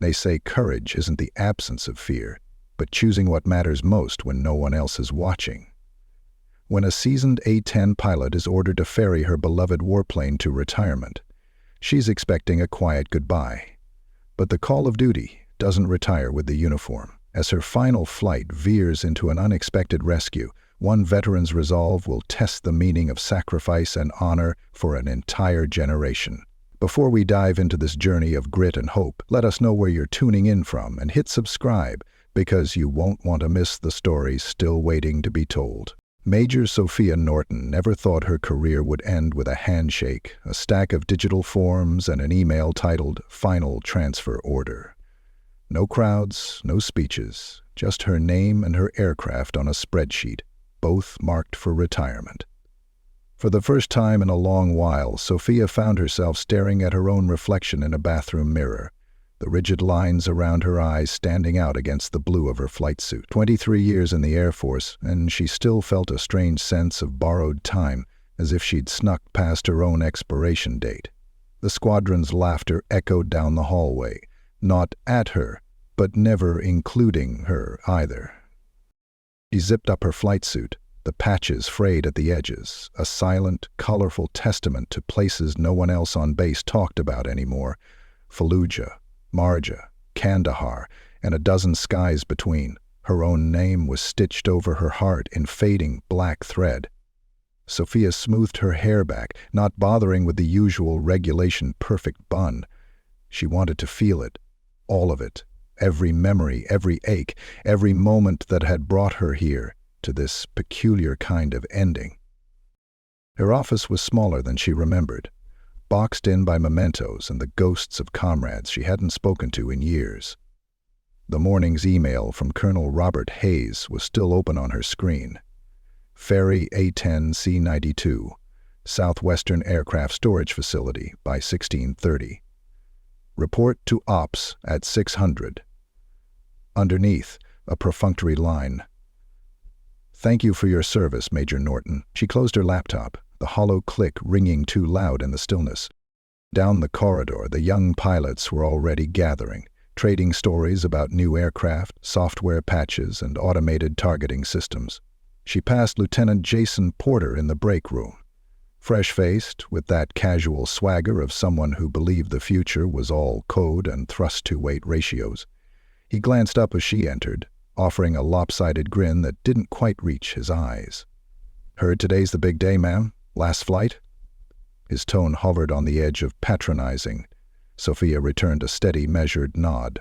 They say courage isn't the absence of fear, but choosing what matters most when no one else is watching. When a seasoned A-10 pilot is ordered to ferry her beloved warplane to retirement, she's expecting a quiet goodbye. But the call of duty doesn't retire with the uniform. As her final flight veers into an unexpected rescue, one veteran's resolve will test the meaning of sacrifice and honor for an entire generation. Before we dive into this journey of grit and hope, let us know where you're tuning in from and hit subscribe, because you won't want to miss the stories still waiting to be told. Major Sophia Norton never thought her career would end with a handshake, a stack of digital forms, and an email titled "Final Transfer Order." No crowds, no speeches, just her name and her aircraft on a spreadsheet, both marked for retirement. For the first time in a long while, Sophia found herself staring at her own reflection in a bathroom mirror, the rigid lines around her eyes standing out against the blue of her flight suit. 23 years in the Air Force, and she still felt a strange sense of borrowed time, as if she'd snuck past her own expiration date. The squadron's laughter echoed down the hallway, not at her, but never including her either. She zipped up her flight suit, the patches frayed at the edges, a silent, colorful testament to places no one else on base talked about anymore: Fallujah, Marja, Kandahar, and a dozen skies between. Her own name was stitched over her heart in fading black thread. Sophia smoothed her hair back, not bothering with the usual regulation perfect bun. She wanted to feel it, all of it, every memory, every ache, every moment that had brought her here, to this peculiar kind of ending. Her office was smaller than she remembered, boxed in by mementos and the ghosts of comrades she hadn't spoken to in years. The morning's email from Colonel Robert Hayes was still open on her screen. Ferry A-10 C-92, Southwestern Aircraft Storage Facility by 1630. Report to Ops at 600. Underneath, a perfunctory line: "Thank you for your service, Major Norton." She closed her laptop, the hollow click ringing too loud in the stillness. Down the corridor, the young pilots were already gathering, trading stories about new aircraft, software patches, and automated targeting systems. She passed Lieutenant Jason Porter in the break room. Fresh-faced, with that casual swagger of someone who believed the future was all code and thrust-to-weight ratios. He glanced up as she entered, offering a lopsided grin that didn't quite reach his eyes. "Heard today's the big day, ma'am? Last flight?" His tone hovered on the edge of patronizing. Sophia returned a steady, measured nod.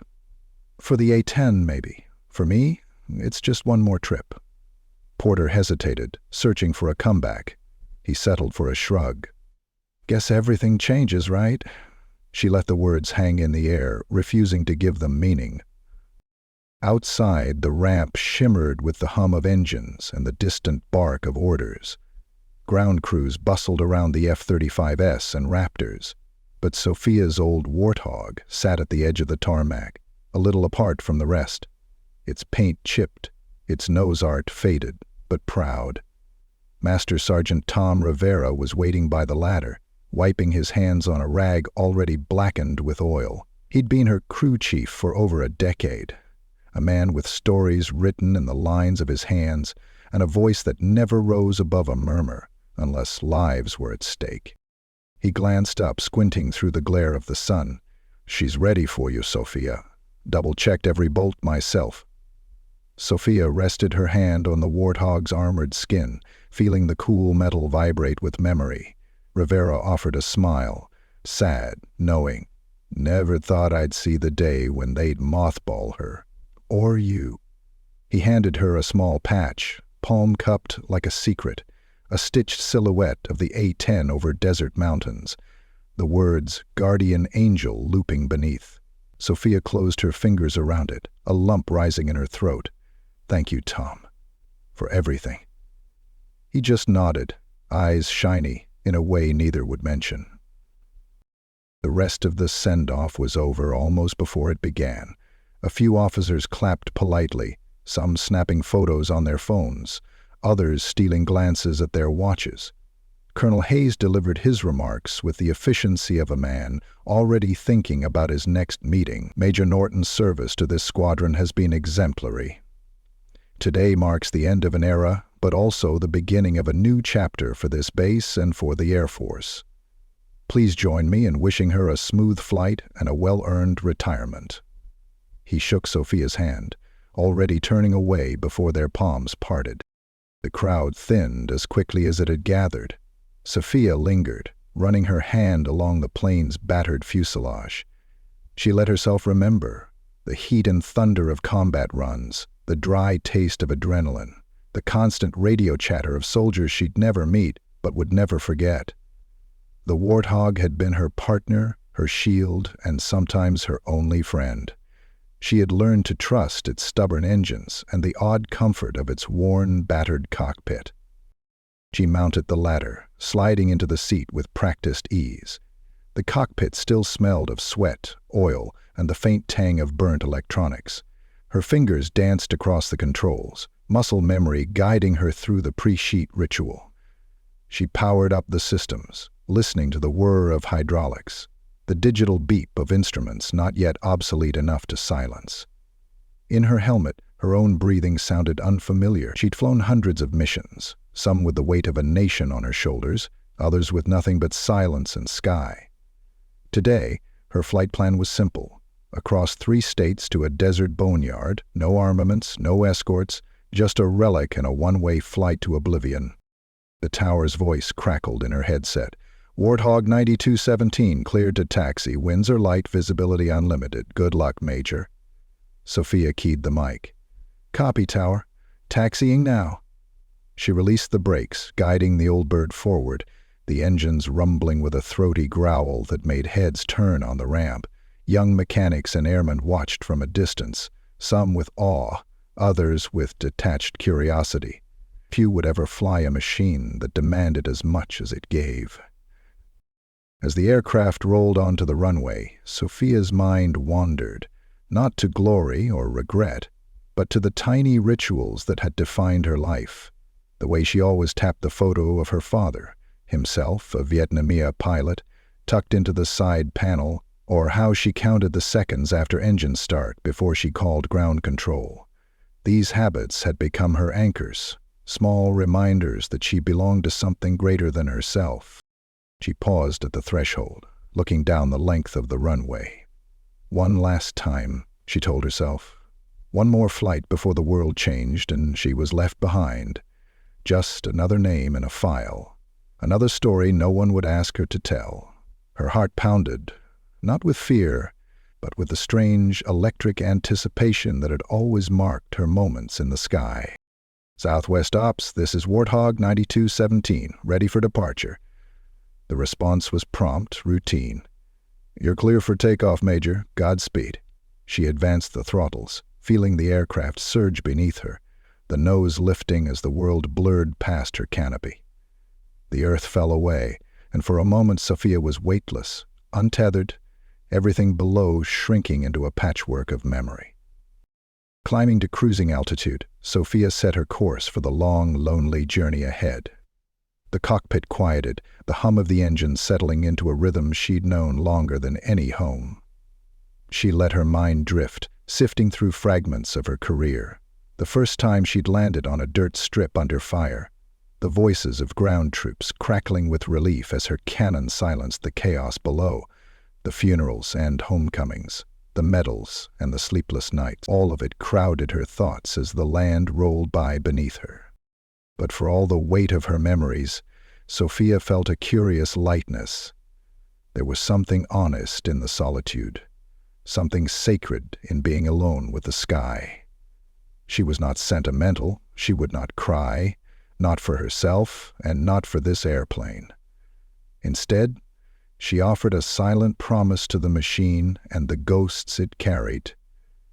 "For the A-10, maybe. For me, it's just one more trip." Porter hesitated, searching for a comeback. He settled for a shrug. "Guess everything changes, right?" She let the words hang in the air, refusing to give them meaning. Outside, the ramp shimmered with the hum of engines and the distant bark of orders. Ground crews bustled around the F-35S and Raptors, but Sophia's old Warthog sat at the edge of the tarmac, a little apart from the rest. Its paint chipped, its nose art faded, but proud. Master Sergeant Tom Rivera was waiting by the ladder, wiping his hands on a rag already blackened with oil. He'd been her crew chief for over a decade. A man with stories written in the lines of his hands, and a voice that never rose above a murmur, unless lives were at stake. He glanced up, squinting through the glare of the sun. "She's ready for you, Sophia. Double-checked every bolt myself." Sophia rested her hand on the Warthog's armored skin, feeling the cool metal vibrate with memory. Rivera offered a smile, sad, knowing. "Never thought I'd see the day when they'd mothball her. Or you." He handed her a small patch, palm-cupped like a secret, a stitched silhouette of the A-10 over desert mountains, the words "Guardian Angel" looping beneath. Sophia closed her fingers around it, a lump rising in her throat. "Thank you, Tom, for everything." He just nodded, eyes shiny, in a way neither would mention. The rest of the send-off was over almost before it began. A few officers clapped politely, some snapping photos on their phones, others stealing glances at their watches. Colonel Hayes delivered his remarks with the efficiency of a man already thinking about his next meeting. Major Norton's service to this squadron has been exemplary. Today marks the end of an era, but also the beginning of a new chapter for this base and for the Air Force. Please join me in wishing her a smooth flight and a well-earned retirement." He shook Sophia's hand, already turning away before their palms parted. The crowd thinned as quickly as it had gathered. Sophia lingered, running her hand along the plane's battered fuselage. She let herself remember the heat and thunder of combat runs, the dry taste of adrenaline, the constant radio chatter of soldiers she'd never meet but would never forget. The Warthog had been her partner, her shield, and sometimes her only friend. She had learned to trust its stubborn engines and the odd comfort of its worn, battered cockpit. She mounted the ladder, sliding into the seat with practiced ease. The cockpit still smelled of sweat, oil, and the faint tang of burnt electronics. Her fingers danced across the controls, muscle memory guiding her through the pre-sheet ritual. She powered up the systems, listening to the whir of hydraulics, the digital beep of instruments not yet obsolete enough to silence. In her helmet, her own breathing sounded unfamiliar. She'd flown hundreds of missions, some with the weight of a nation on her shoulders, others with nothing but silence and sky. Today, her flight plan was simple. Across 3 states to a desert boneyard, no armaments, no escorts, just a relic and a one-way flight to oblivion. The tower's voice crackled in her headset. "Warthog 9217, cleared to taxi. Winds are light, visibility unlimited. Good luck, Major." Sophia keyed the mic. "Copy, tower. Taxiing now." She released the brakes, guiding the old bird forward, the engines rumbling with a throaty growl that made heads turn on the ramp. Young mechanics and airmen watched from a distance, some with awe, others with detached curiosity. Few would ever fly a machine that demanded as much as it gave. As the aircraft rolled onto the runway, Sophia's mind wandered, not to glory or regret, but to the tiny rituals that had defined her life. The way she always tapped the photo of her father, himself a Vietnamese pilot, tucked into the side panel, or how she counted the seconds after engine start before she called ground control. These habits had become her anchors, small reminders that she belonged to something greater than herself. She paused at the threshold, looking down the length of the runway. One last time, she told herself. One more flight before the world changed and she was left behind. Just another name in a file. Another story no one would ask her to tell. Her heart pounded, not with fear, but with the strange electric anticipation that had always marked her moments in the sky. "Southwest Ops, this is Warthog 9217, ready for departure." The response was prompt, routine. "You're clear for takeoff, Major. Godspeed." She advanced the throttles, feeling the aircraft surge beneath her, the nose lifting as the world blurred past her canopy. The earth fell away, and for a moment Sophia was weightless, untethered, everything below shrinking into a patchwork of memory. Climbing to cruising altitude, Sophia set her course for the long, lonely journey ahead. The cockpit quieted, the hum of the engine settling into a rhythm she'd known longer than any home. She let her mind drift, sifting through fragments of her career. The first time she'd landed on a dirt strip under fire, the voices of ground troops crackling with relief as her cannon silenced the chaos below, the funerals and homecomings, the medals and the sleepless nights, all of it crowded her thoughts as the land rolled by beneath her. But for all the weight of her memories, Sophia felt a curious lightness. There was something honest in the solitude, something sacred in being alone with the sky. She was not sentimental, she would not cry, not for herself and not for this airplane. Instead, she offered a silent promise to the machine and the ghosts it carried.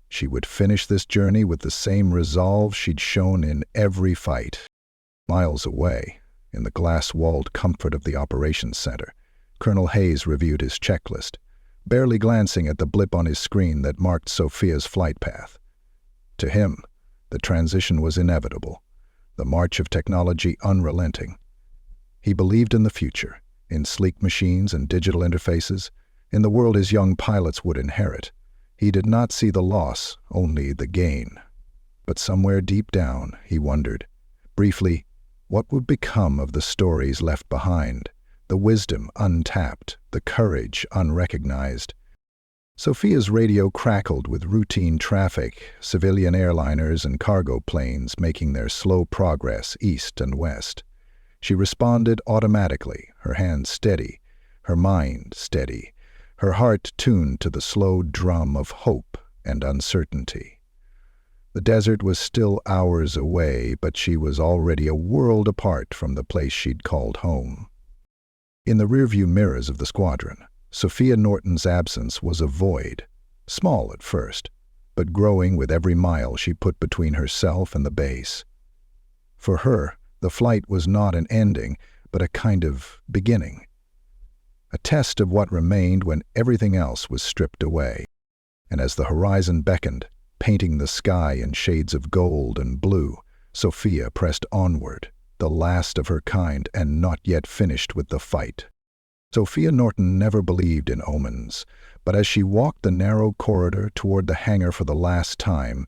She would finish this journey with the same resolve she'd shown in every fight. Miles away, in the glass-walled comfort of the operations center, Colonel Hayes reviewed his checklist, barely glancing at the blip on his screen that marked Sophia's flight path. To him, the transition was inevitable, the march of technology unrelenting. He believed in the future, in sleek machines and digital interfaces, in the world his young pilots would inherit. He did not see the loss, only the gain. But somewhere deep down, he wondered, briefly, what would become of the stories left behind, the wisdom untapped, the courage unrecognized. Sophia's radio crackled with routine traffic, civilian airliners and cargo planes making their slow progress east and west. She responded automatically, her hands steady, her mind steady, her heart tuned to the slow drum of hope and uncertainty. The desert was still hours away, but she was already a world apart from the place she'd called home. In the rearview mirrors of the squadron, Sophia Norton's absence was a void, small at first, but growing with every mile she put between herself and the base. For her, the flight was not an ending, but a kind of beginning. A test of what remained when everything else was stripped away. And as the horizon beckoned, painting the sky in shades of gold and blue, Sophia pressed onward, the last of her kind and not yet finished with the fight. Sophia Norton never believed in omens, but as she walked the narrow corridor toward the hangar for the last time,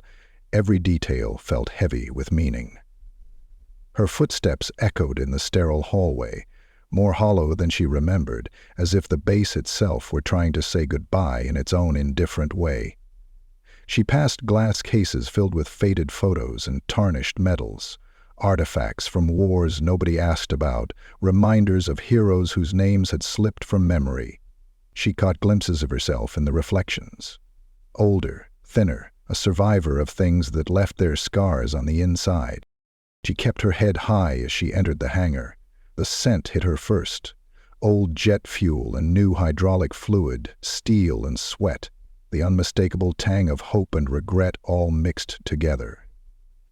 every detail felt heavy with meaning. Her footsteps echoed in the sterile hallway, more hollow than she remembered, as if the base itself were trying to say goodbye in its own indifferent way. She passed glass cases filled with faded photos and tarnished medals, artifacts from wars nobody asked about, reminders of heroes whose names had slipped from memory. She caught glimpses of herself in the reflections. Older, thinner, a survivor of things that left their scars on the inside. She kept her head high as she entered the hangar. The scent hit her first. Old jet fuel and new hydraulic fluid, steel and sweat, the unmistakable tang of hope and regret all mixed together.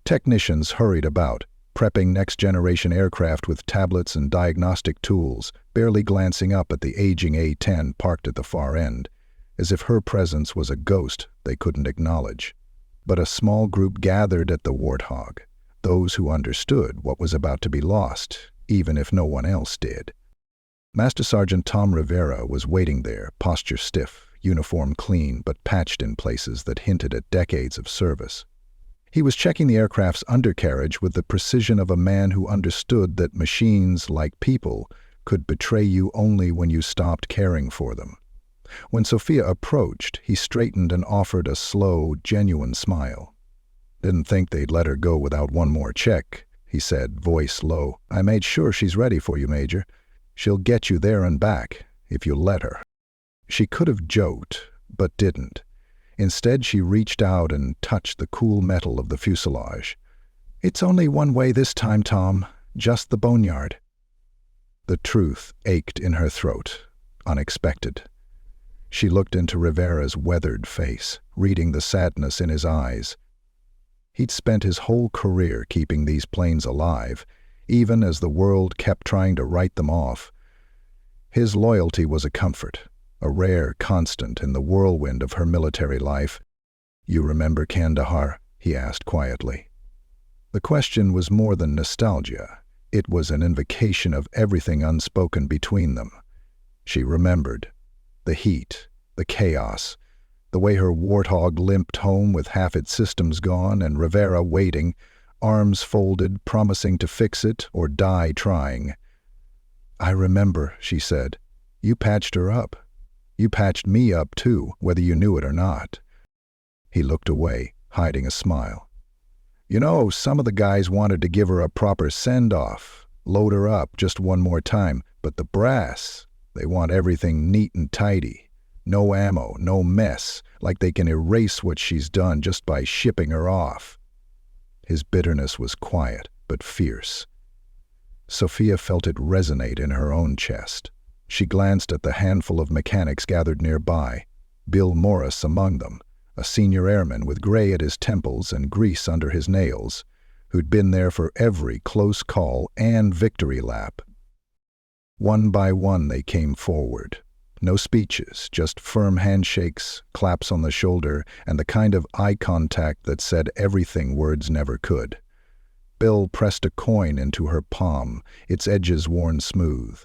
Technicians hurried about, prepping next-generation aircraft with tablets and diagnostic tools, barely glancing up at the aging A-10 parked at the far end, as if her presence was a ghost they couldn't acknowledge. But a small group gathered at the Warthog, those who understood what was about to be lost, even if no one else did. Master Sergeant Tom Rivera was waiting there, posture stiff, uniform clean but patched in places that hinted at decades of service. He was checking the aircraft's undercarriage with the precision of a man who understood that machines, like people, could betray you only when you stopped caring for them. When Sophia approached, he straightened and offered a slow, genuine smile. "Didn't think they'd let her go without one more check," he said, voice low. "I made sure she's ready for you, Major. She'll get you there and back, if you'll let her." She could have joked, but didn't. Instead, she reached out and touched the cool metal of the fuselage. "It's only one way this time, Tom. Just the boneyard." The truth ached in her throat, unexpected. She looked into Rivera's weathered face, reading the sadness in his eyes. He'd spent his whole career keeping these planes alive, even as the world kept trying to write them off. His loyalty was a comfort, a rare constant in the whirlwind of her military life. "You remember Kandahar?" he asked quietly. The question was more than nostalgia. It was an invocation of everything unspoken between them. She remembered. The heat, the chaos, the way her Warthog limped home with half its systems gone and Rivera waiting, arms folded, promising to fix it or die trying. "I remember," she said. "You patched her up. You patched me up too, whether you knew it or not." He looked away, hiding a smile. "You know, some of the guys wanted to give her a proper send-off, load her up just one more time, but the brass, they want everything neat and tidy. No ammo, no mess, like they can erase what she's done just by shipping her off." His bitterness was quiet, but fierce. Sophia felt it resonate in her own chest. She glanced at the handful of mechanics gathered nearby, Bill Morris among them, a senior airman with gray at his temples and grease under his nails, who'd been there for every close call and victory lap. One by one they came forward. No speeches, just firm handshakes, claps on the shoulder, and the kind of eye contact that said everything words never could. Bill pressed a coin into her palm, its edges worn smooth.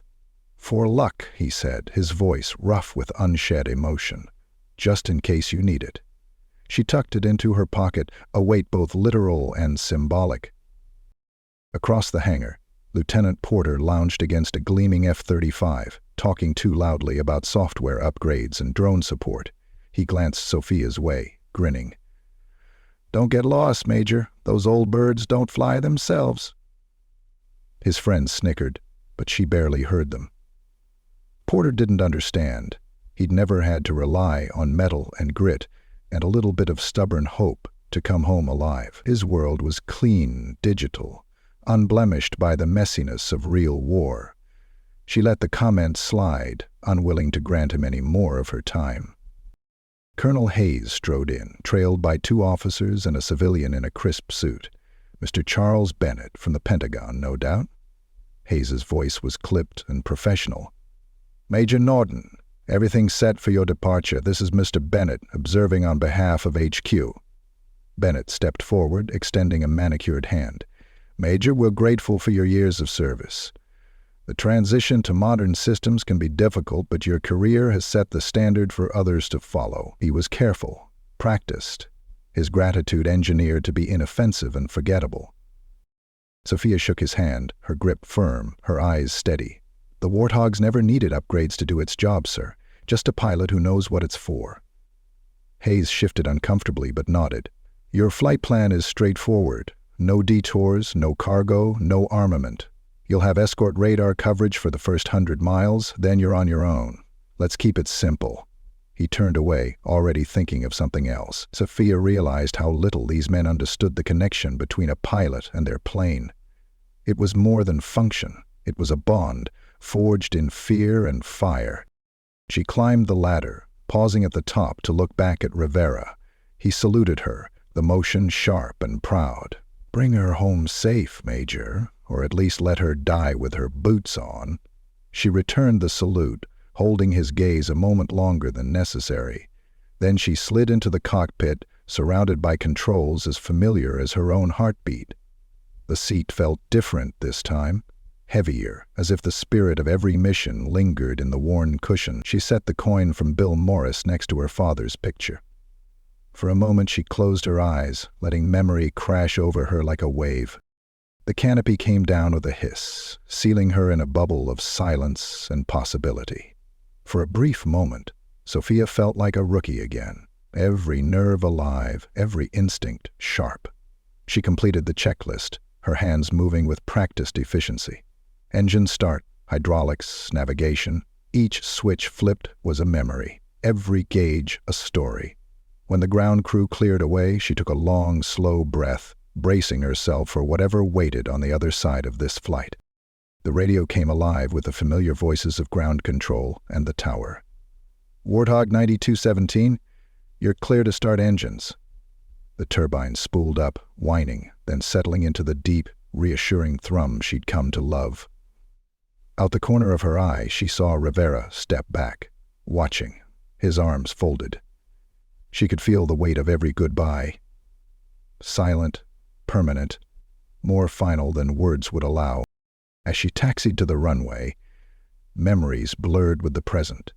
"For luck," he said, his voice rough with unshed emotion. "Just in case you need it." She tucked it into her pocket, a weight both literal and symbolic. Across the hangar, Lieutenant Porter lounged against a gleaming F-35, talking too loudly about software upgrades and drone support. He glanced Sophia's way, grinning. "Don't get lost, Major. Those old birds don't fly themselves." His friends snickered, but she barely heard them. Porter didn't understand. He'd never had to rely on metal and grit and a little bit of stubborn hope to come home alive. His world was clean, digital, unblemished by the messiness of real war. She let the comment slide, unwilling to grant him any more of her time. Colonel Hayes strode in, trailed by 2 officers and a civilian in a crisp suit. Mr. Charles Bennett, from the Pentagon, no doubt. Hayes's voice was clipped and professional. "Major Norton, everything's set for your departure. This is Mr. Bennett, observing on behalf of HQ." Bennett stepped forward, extending a manicured hand. "Major, we're grateful for your years of service. The transition to modern systems can be difficult, but your career has set the standard for others to follow." He was careful, practiced, his gratitude engineered to be inoffensive and forgettable. Sophia shook his hand, her grip firm, her eyes steady. "The Warthog's never needed upgrades to do its job, sir. Just a pilot who knows what it's for." Hayes shifted uncomfortably but nodded. "Your flight plan is straightforward. No detours, no cargo, no armament. You'll have escort radar coverage for the first 100 miles, then you're on your own. Let's keep it simple." He turned away, already thinking of something else. Sophia realized how little these men understood the connection between a pilot and their plane. It was more than function. It was a bond, forged in fear and fire. She climbed the ladder, pausing at the top to look back at Rivera. He saluted her, the motion sharp and proud. "Bring her home safe, Major, or at least let her die with her boots on." She returned the salute, holding his gaze a moment longer than necessary. Then she slid into the cockpit, surrounded by controls as familiar as her own heartbeat. The seat felt different this time, heavier, as if the spirit of every mission lingered in the worn cushion. She set the coin from Bill Morris next to her father's picture. For a moment she closed her eyes, letting memory crash over her like a wave. The canopy came down with a hiss, sealing her in a bubble of silence and possibility. For a brief moment, Sophia felt like a rookie again, every nerve alive, every instinct sharp. She completed the checklist, her hands moving with practiced efficiency. Engine start, hydraulics, navigation. Each switch flipped was a memory, every gauge a story. When the ground crew cleared away, she took a long, slow breath, bracing herself for whatever waited on the other side of this flight. The radio came alive with the familiar voices of ground control and the tower. "Warthog 9217, you're clear to start engines." The turbine spooled up, whining, then settling into the deep, reassuring thrum she'd come to love. Out the corner of her eye, she saw Rivera step back, watching, his arms folded. She could feel the weight of every goodbye. Silent, permanent, more final than words would allow. As she taxied to the runway, memories blurred with the present.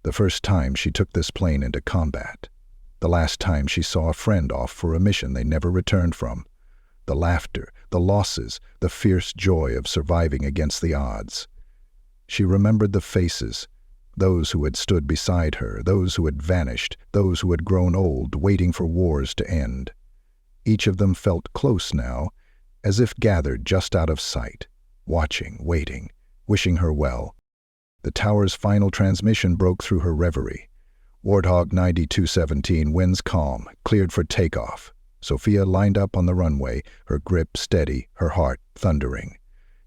The first time she took this plane into combat. The last time she saw a friend off for a mission they never returned from. The laughter, the losses, the fierce joy of surviving against the odds. She remembered the faces, those who had stood beside her, those who had vanished, those who had grown old, waiting for wars to end. Each of them felt close now, as if gathered just out of sight, watching, waiting, wishing her well. The tower's final transmission broke through her reverie. "Warthog 9217, winds calm, cleared for takeoff." Sophia lined up on the runway, her grip steady, her heart thundering.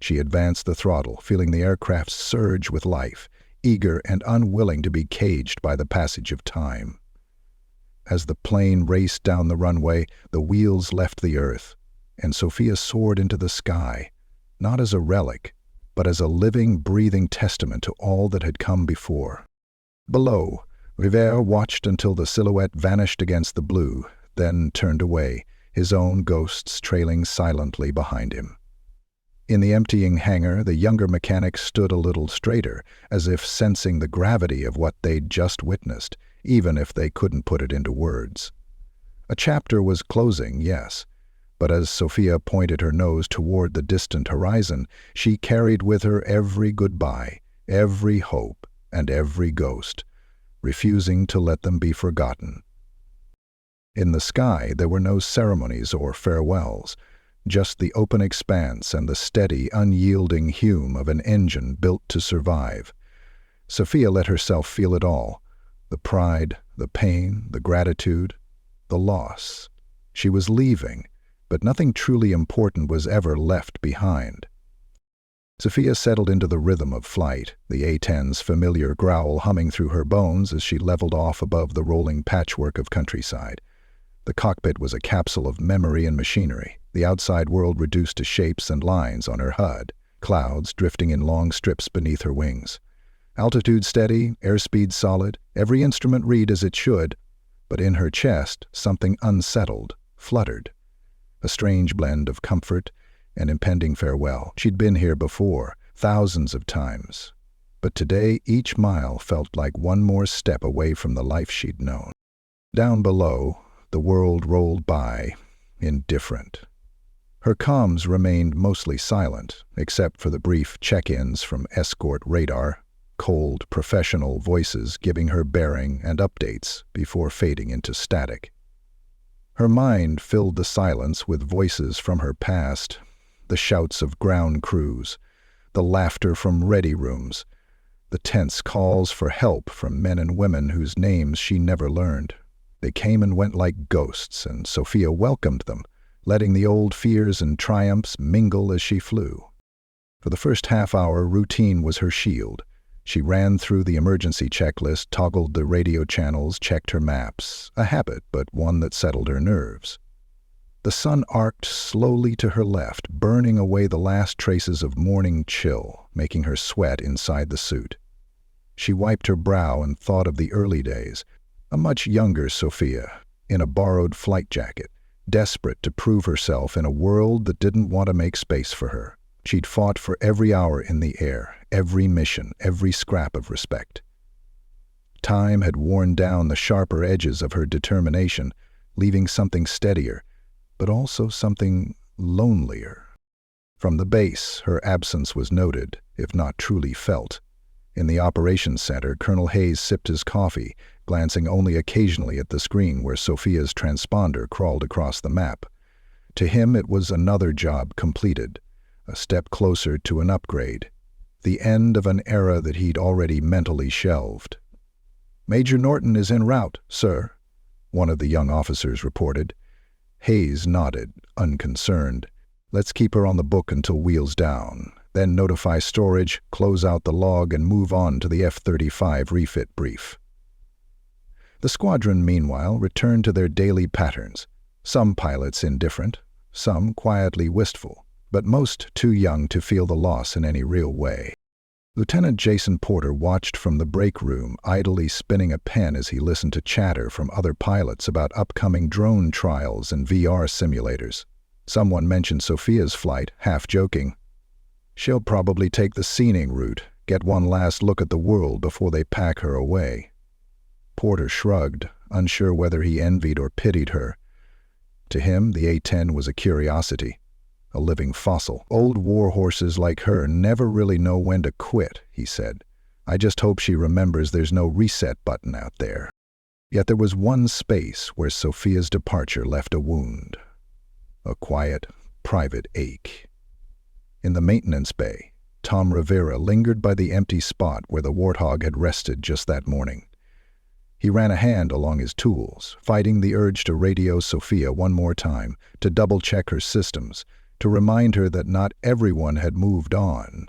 She advanced the throttle, feeling the aircraft surge with life, eager and unwilling to be caged by the passage of time. As the plane raced down the runway, the wheels left the earth, and Sophia soared into the sky, not as a relic, but as a living, breathing testament to all that had come before. Below, Rivera watched until the silhouette vanished against the blue, then turned away, his own ghosts trailing silently behind him. In the emptying hangar, the younger mechanics stood a little straighter, as if sensing the gravity of what they'd just witnessed, even if they couldn't put it into words. A chapter was closing, yes, but as Sophia pointed her nose toward the distant horizon, she carried with her every goodbye, every hope, and every ghost, refusing to let them be forgotten. In the sky, there were no ceremonies or farewells, just the open expanse and the steady, unyielding hum of an engine built to survive. Sophia let herself feel it all, the pride, the pain, the gratitude, the loss. She was leaving, but nothing truly important was ever left behind. Sophia settled into the rhythm of flight, the A-10's familiar growl humming through her bones as she leveled off above the rolling patchwork of countryside. The cockpit was a capsule of memory and machinery, the outside world reduced to shapes and lines on her HUD, clouds drifting in long strips beneath her wings. Altitude steady, airspeed solid, every instrument read as it should, but in her chest something unsettled, fluttered. A strange blend of comfort and impending farewell. She'd been here before, thousands of times, but today each mile felt like one more step away from the life she'd known. Down below, the world rolled by, indifferent. Her comms remained mostly silent, except for the brief check-ins from escort radar, cold, professional voices giving her bearing and updates before fading into static. Her mind filled the silence with voices from her past, the shouts of ground crews, the laughter from ready rooms, the tense calls for help from men and women whose names she never learned. They came and went like ghosts, and Sophia welcomed them, letting the old fears and triumphs mingle as she flew. For the first half-hour, routine was her shield. She ran through the emergency checklist, toggled the radio channels, checked her maps, a habit, but one that settled her nerves. The sun arced slowly to her left, burning away the last traces of morning chill, making her sweat inside the suit. She wiped her brow and thought of the early days, a much younger Sophia, in a borrowed flight jacket, desperate to prove herself in a world that didn't want to make space for her. She'd fought for every hour in the air, every mission, every scrap of respect. Time had worn down the sharper edges of her determination, leaving something steadier, but also something lonelier. From the base, her absence was noted, if not truly felt. In the operations center, Colonel Hayes sipped his coffee, glancing only occasionally at the screen where Sophia's transponder crawled across the map. To him, it was another job completed, a step closer to an upgrade, the end of an era that he'd already mentally shelved. "Major Norton is en route, sir," one of the young officers reported. Hayes nodded, unconcerned. "Let's keep her on the book until wheels down, then notify storage, close out the log, and move on to the F-35 refit brief." The squadron, meanwhile, returned to their daily patterns, some pilots indifferent, some quietly wistful, but most too young to feel the loss in any real way. Lieutenant Jason Porter watched from the break room, idly spinning a pen as he listened to chatter from other pilots about upcoming drone trials and VR simulators. Someone mentioned Sophia's flight, half joking. "She'll probably take the scening route, get one last look at the world before they pack her away." Porter shrugged, unsure whether he envied or pitied her. To him, the A-10 was a curiosity, a living fossil. "Old war horses like her never really know when to quit," he said. "I just hope she remembers there's no reset button out there." Yet there was one space where Sophia's departure left a wound, a quiet, private ache. In the maintenance bay, Tom Rivera lingered by the empty spot where the Warthog had rested just that morning. He ran a hand along his tools, fighting the urge to radio Sophia one more time, to double-check her systems, to remind her that not everyone had moved on.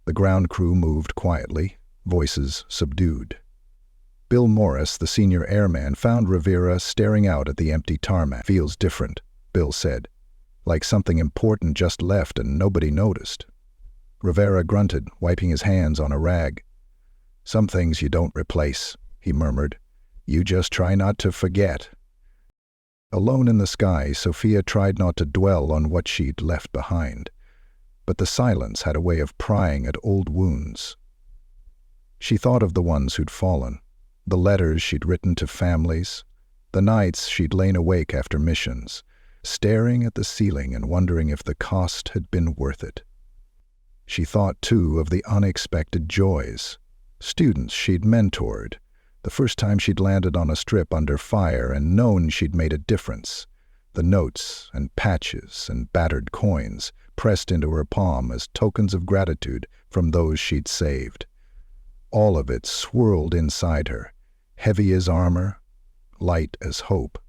The ground crew moved quietly, voices subdued. Bill Morris, the senior airman, found Rivera staring out at the empty tarmac. "Feels different," Bill said, "like something important just left and nobody noticed." Rivera grunted, wiping his hands on a rag. "Some things you don't replace," he murmured. "You just try not to forget." Alone in the sky, Sophia tried not to dwell on what she'd left behind. But the silence had a way of prying at old wounds. She thought of the ones who'd fallen, the letters she'd written to families, the nights she'd lain awake after missions, staring at the ceiling and wondering if the cost had been worth it. She thought, too, of the unexpected joys. Students she'd mentored, the first time she'd landed on a strip under fire and known she'd made a difference, the notes and patches and battered coins pressed into her palm as tokens of gratitude from those she'd saved. All of it swirled inside her, heavy as armor, light as hope.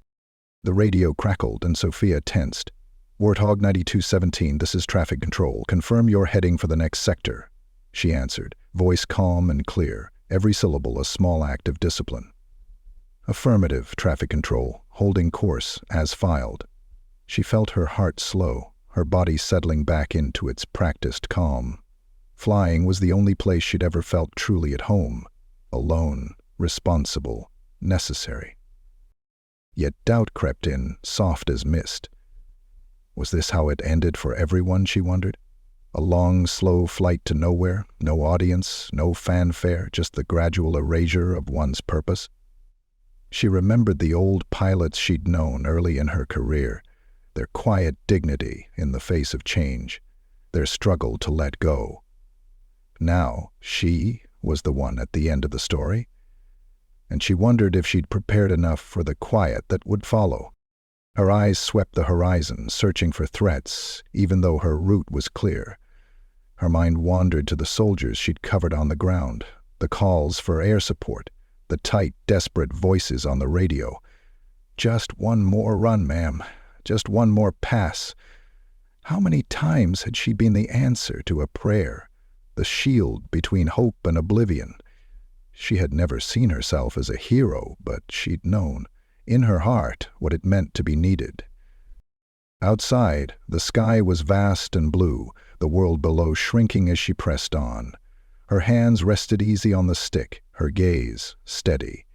The radio crackled and Sophia tensed. "Warthog 9217, this is traffic control. Confirm your heading for the next sector," she answered, voice calm and clear, every syllable a small act of discipline. "Affirmative, traffic control, holding course, as filed." She felt her heart slow, her body settling back into its practiced calm. Flying was the only place she'd ever felt truly at home, alone, responsible, necessary. Yet doubt crept in, soft as mist. Was this how it ended for everyone, she wondered? A long, slow flight to nowhere, no audience, no fanfare, just the gradual erasure of one's purpose? She remembered the old pilots she'd known early in her career, their quiet dignity in the face of change, their struggle to let go. Now, she was the one at the end of the story, and she wondered if she'd prepared enough for the quiet that would follow. Her eyes swept the horizon, searching for threats, even though her route was clear. Her mind wandered to the soldiers she'd covered on the ground, the calls for air support, the tight, desperate voices on the radio. "Just one more run, ma'am. Just one more pass." How many times had she been the answer to a prayer, the shield between hope and oblivion? She had never seen herself as a hero, but she'd known, in her heart, what it meant to be needed. Outside, the sky was vast and blue, the world below shrinking as she pressed on. Her hands rested easy on the stick, her gaze steady.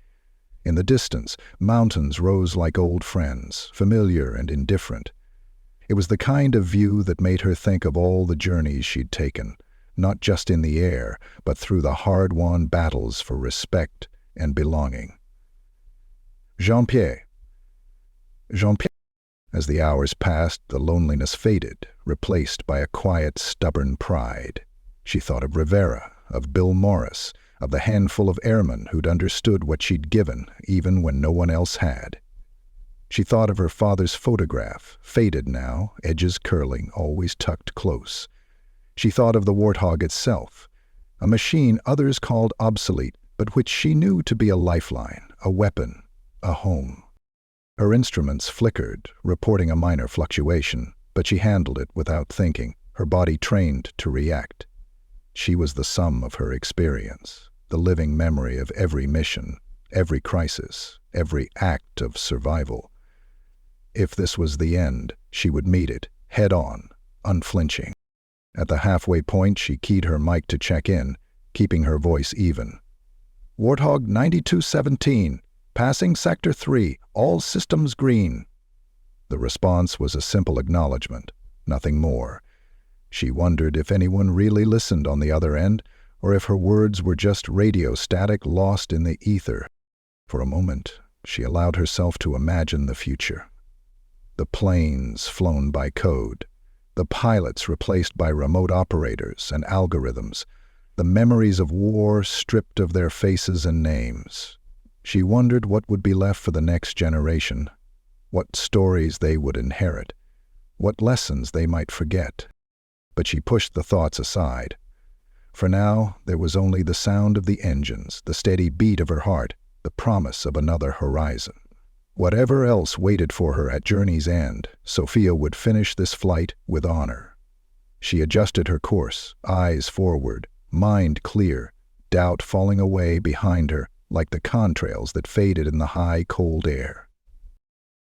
In the distance, mountains rose like old friends, familiar and indifferent. It was the kind of view that made her think of all the journeys she'd taken, not just in the air, but through the hard-won battles for respect and belonging. Jean-Pierre. Jean-Pierre. As the hours passed, the loneliness faded, replaced by a quiet, stubborn pride. She thought of Rivera, of Bill Morris, of the handful of airmen who'd understood what she'd given, even when no one else had. She thought of her father's photograph, faded now, edges curling, always tucked close. She thought of the Warthog itself, a machine others called obsolete, but which she knew to be a lifeline, a weapon, a home. Her instruments flickered, reporting a minor fluctuation, but she handled it without thinking, her body trained to react. She was the sum of her experience, the living memory of every mission, every crisis, every act of survival. If this was the end, she would meet it, head-on, unflinching. At the halfway point, she keyed her mic to check in, keeping her voice even. "Warthog 9217, passing Sector 3, all systems green." The response was a simple acknowledgement, nothing more. She wondered if anyone really listened on the other end, or if her words were just radio static lost in the ether. For a moment, she allowed herself to imagine the future. The planes flown by code, the pilots replaced by remote operators and algorithms, the memories of war stripped of their faces and names. She wondered what would be left for the next generation, what stories they would inherit, what lessons they might forget. But she pushed the thoughts aside. For now, there was only the sound of the engines, the steady beat of her heart, the promise of another horizon. Whatever else waited for her at journey's end, Sophia would finish this flight with honor. She adjusted her course, eyes forward, mind clear, doubt falling away behind her like the contrails that faded in the high, cold air.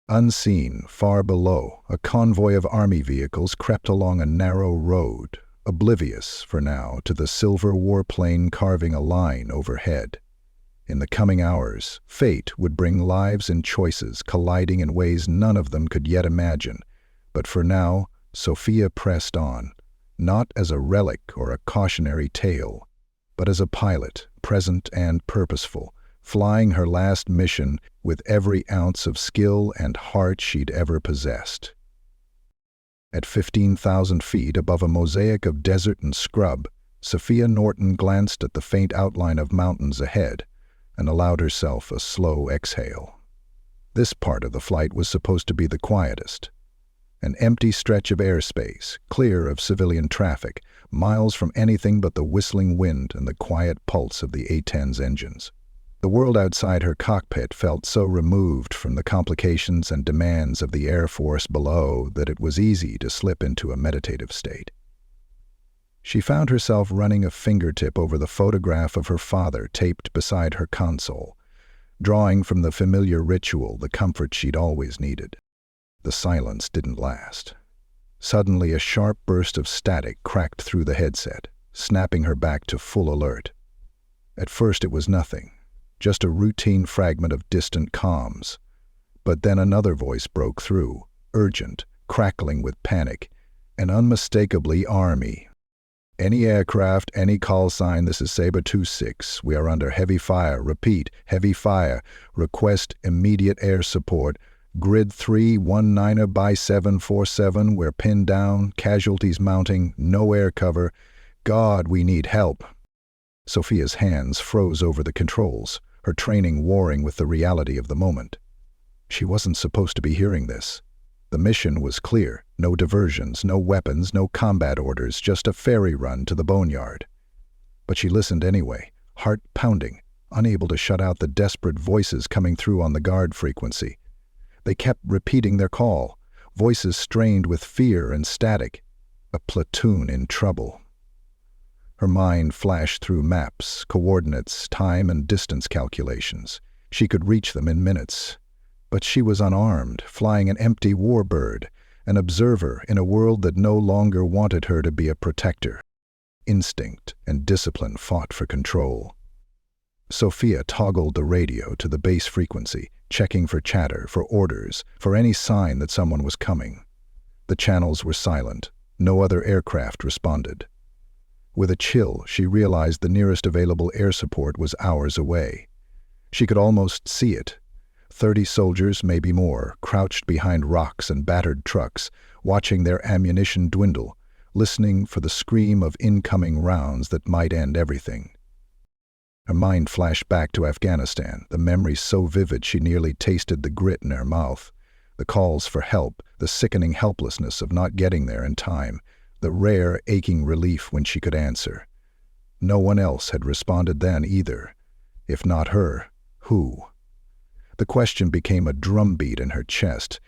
Unseen, far below, a convoy of army vehicles crept along a narrow road, oblivious, for now, to the silver warplane carving a line overhead. In the coming hours, fate would bring lives and choices colliding in ways none of them could yet imagine. But for now, Sophia pressed on, not as a relic or a cautionary tale, but as a pilot, present and purposeful, flying her last mission with every ounce of skill and heart she'd ever possessed. At 15,000 feet above a mosaic of desert and scrub, Sophia Norton glanced at the faint outline of mountains ahead and allowed herself a slow exhale. This part of the flight was supposed to be the quietest. An empty stretch of airspace, clear of civilian traffic, miles from anything but the whistling wind and the quiet pulse of the A-10's engines. The world outside her cockpit felt so removed from the complications and demands of the Air Force below that it was easy to slip into a meditative state. She found herself running a fingertip over the photograph of her father taped beside her console, drawing from the familiar ritual the comfort she'd always needed. The silence didn't last. Suddenly, a sharp burst of static cracked through the headset, snapping her back to full alert. At first it was nothing, just a routine fragment of distant comms. But then another voice broke through, urgent, crackling with panic, and unmistakably Army. Any aircraft, any call sign, this is Sabre 26. We are under heavy fire. Repeat, heavy fire. Request immediate air support. Grid 319er by 747. We're pinned down. Casualties mounting. No air cover. God, we need help. Sophia's hands froze over the controls, her training warring with the reality of the moment. She wasn't supposed to be hearing this. The mission was clear. No diversions, no weapons, no combat orders, just a ferry run to the boneyard. But she listened anyway, heart pounding, unable to shut out the desperate voices coming through on the guard frequency. They kept repeating their call, voices strained with fear and static. A platoon in trouble. Her mind flashed through maps, coordinates, time and distance calculations. She could reach them in minutes. But she was unarmed, flying an empty warbird, an observer in a world that no longer wanted her to be a protector. Instinct and discipline fought for control. Sophia toggled the radio to the base frequency, checking for chatter, for orders, for any sign that someone was coming. The channels were silent. No other aircraft responded. With a chill, she realized the nearest available air support was hours away. She could almost see it. 30 soldiers, maybe more, crouched behind rocks and battered trucks, watching their ammunition dwindle, listening for the scream of incoming rounds that might end everything. Her mind flashed back to Afghanistan, the memory so vivid she nearly tasted the grit in her mouth. The calls for help, the sickening helplessness of not getting there in time, the rare, aching relief when she could answer. No one else had responded then either. If not her, who? The question became a drumbeat in her chest.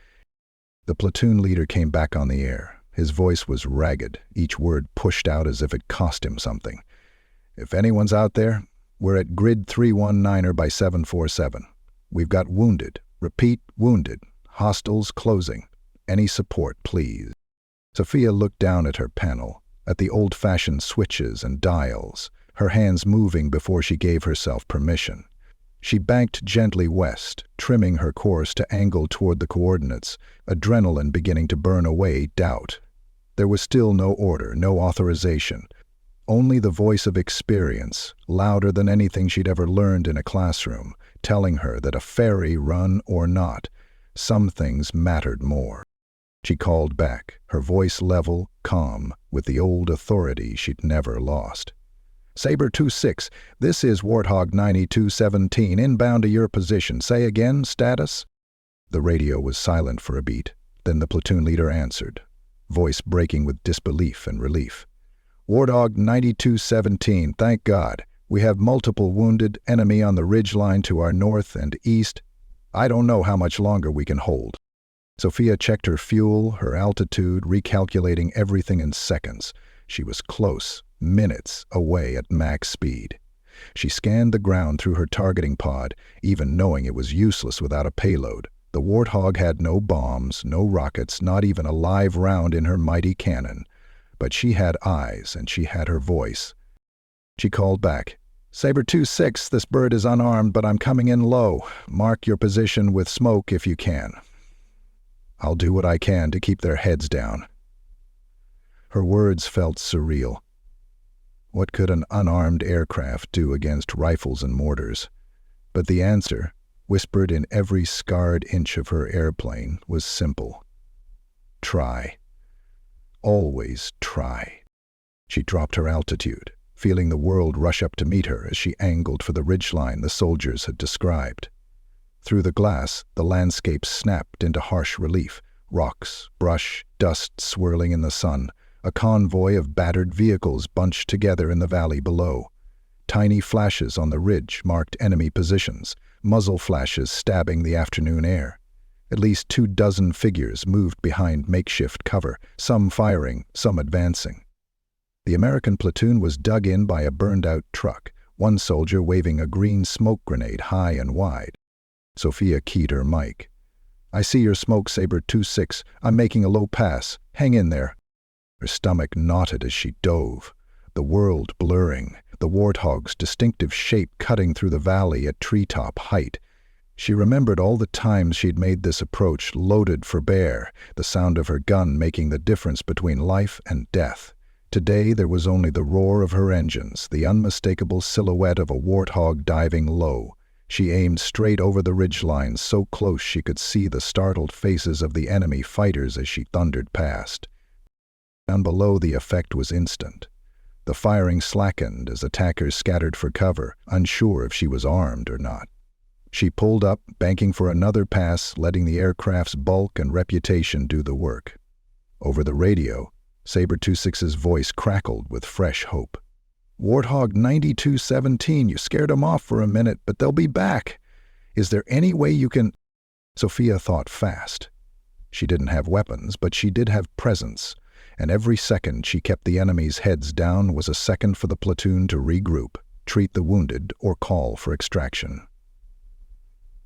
The platoon leader came back on the air. His voice was ragged, each word pushed out as if it cost him something. If anyone's out there, we're at grid 319er by 747. We've got wounded. Repeat, wounded. Hostiles closing. Any support, please. Sophia looked down at her panel, at the old-fashioned switches and dials, her hands moving before she gave herself permission. She banked gently west, trimming her course to angle toward the coordinates, adrenaline beginning to burn away doubt. There was still no order, no authorization. Only the voice of experience, louder than anything she'd ever learned in a classroom, telling her that a ferry run or not, some things mattered more. She called back, her voice level, calm, with the old authority she'd never lost. Sabre 26, this is Warthog 9217, inbound to your position. Say again, status? The radio was silent for a beat. Then the platoon leader answered, voice breaking with disbelief and relief. Warthog 9217, thank God. We have multiple wounded, enemy on the ridgeline to our north and east. I don't know how much longer we can hold. Sophia checked her fuel, her altitude, recalculating everything in seconds. She was close, minutes away at max speed. She scanned the ground through her targeting pod, even knowing it was useless without a payload. The Warthog had no bombs, no rockets, not even a live round in her mighty cannon. But she had eyes and she had her voice. She called back, Saber 2-6, this bird is unarmed, but I'm coming in low. Mark your position with smoke if you can. I'll do what I can to keep their heads down. Her words felt surreal. What could an unarmed aircraft do against rifles and mortars? But the answer, whispered in every scarred inch of her airplane, was simple. Try. Always try. She dropped her altitude, feeling the world rush up to meet her as she angled for the ridgeline the soldiers had described. Through the glass, the landscape snapped into harsh relief, rocks, brush, dust swirling in the sun, a convoy of battered vehicles bunched together in the valley below. Tiny flashes on the ridge marked enemy positions, muzzle flashes stabbing the afternoon air. At least 24 figures moved behind makeshift cover, some firing, some advancing. The American platoon was dug in by a burned-out truck, one soldier waving a green smoke grenade high and wide. Sophia keyed her mic. "I see your smoke, Saber 2-6. I'm making a low pass. Hang in there." Her stomach knotted as she dove, the world blurring, the Warthog's distinctive shape cutting through the valley at treetop height. She remembered all the times she'd made this approach loaded for bear, the sound of her gun making the difference between life and death. Today there was only the roar of her engines, the unmistakable silhouette of a Warthog diving low. She aimed straight over the ridgeline, so close she could see the startled faces of the enemy fighters as she thundered past. Down below, the effect was instant. The firing slackened as attackers scattered for cover, unsure if she was armed or not. She pulled up, banking for another pass, letting the aircraft's bulk and reputation do the work. Over the radio, Saber 2-6's voice crackled with fresh hope. "Warthog 9217, you scared them off for a minute, but they'll be back. Is there any way you can—" Sophia thought fast. She didn't have weapons, but she did have presence, and every second she kept the enemy's heads down was a second for the platoon to regroup, treat the wounded, or call for extraction.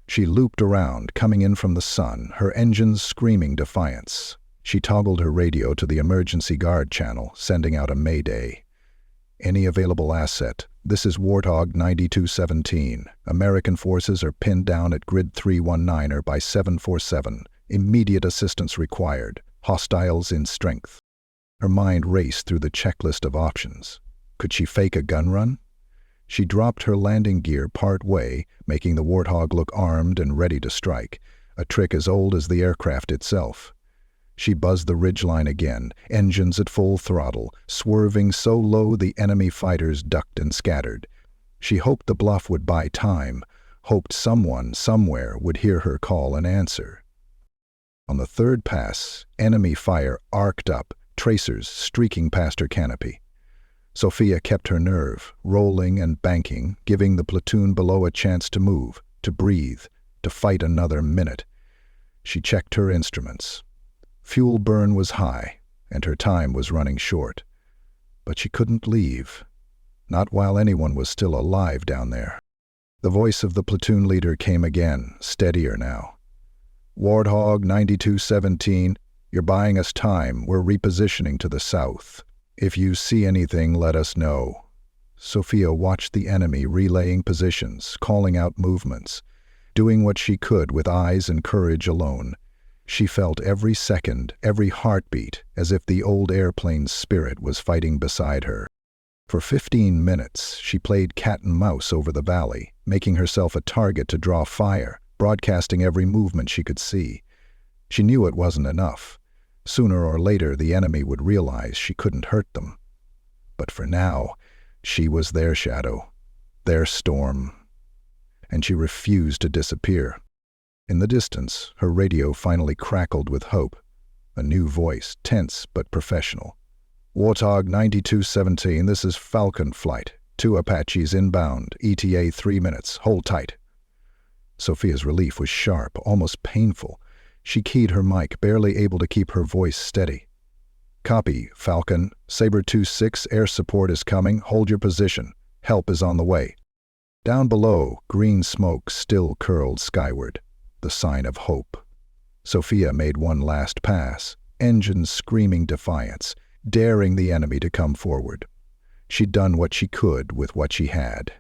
She looped around, coming in from the sun, her engines screaming defiance. She toggled her radio to the emergency guard channel, sending out a mayday. "Any available asset. This is Warthog 9217. American forces are pinned down at grid 319er by 747. Immediate assistance required. Hostiles in strength." Her mind raced through the checklist of options. Could she fake a gun run? She dropped her landing gear part way, making the Warthog look armed and ready to strike, a trick as old as the aircraft itself. She buzzed the ridgeline again, engines at full throttle, swerving so low the enemy fighters ducked and scattered. She hoped the bluff would buy time, hoped someone, somewhere, would hear her call and answer. On the third pass, enemy fire arced up, tracers streaking past her canopy. Sophia kept her nerve, rolling and banking, giving the platoon below a chance to move, to breathe, to fight another minute. She checked her instruments. Fuel burn was high, and her time was running short. But she couldn't leave, not while anyone was still alive down there. The voice of the platoon leader came again, steadier now. "Warthog 9217, you're buying us time. We're repositioning to the south. If you see anything, let us know." Sophia watched the enemy relaying positions, calling out movements, doing what she could with eyes and courage alone. She felt every second, every heartbeat, as if the old airplane's spirit was fighting beside her. For 15 minutes, she played cat and mouse over the valley, making herself a target to draw fire, broadcasting every movement she could see. She knew it wasn't enough. Sooner or later, the enemy would realize she couldn't hurt them. But for now, she was their shadow, their storm. And she refused to disappear. In the distance, her radio finally crackled with hope. A new voice, tense but professional. "Warthog 9217, this is Falcon Flight. 2 Apaches inbound, ETA 3 minutes. Hold tight." Sophia's relief was sharp, almost painful. She keyed her mic, barely able to keep her voice steady. "Copy, Falcon. Saber 2-6, air support is coming. Hold your position. Help is on the way." Down below, green smoke still curled skyward, the sign of hope. Sophia made one last pass, engines screaming defiance, daring the enemy to come forward. She'd done what she could with what she had.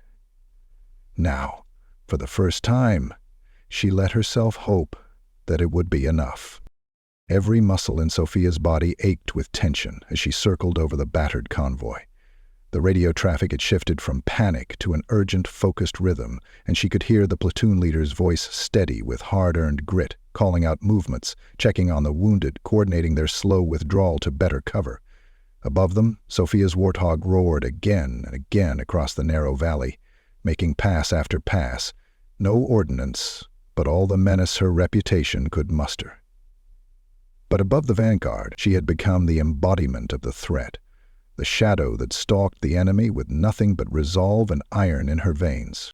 Now, for the first time, she let herself hope that it would be enough. Every muscle in Sophia's body ached with tension as she circled over the battered convoy. The radio traffic had shifted from panic to an urgent, focused rhythm, and she could hear the platoon leader's voice steady with hard-earned grit, calling out movements, checking on the wounded, coordinating their slow withdrawal to better cover. Above them, Sophia's Warthog roared again and again across the narrow valley, making pass after pass. No ordnance, but all the menace her reputation could muster. But above the vanguard, she had become the embodiment of the threat, the shadow that stalked the enemy with nothing but resolve and iron in her veins.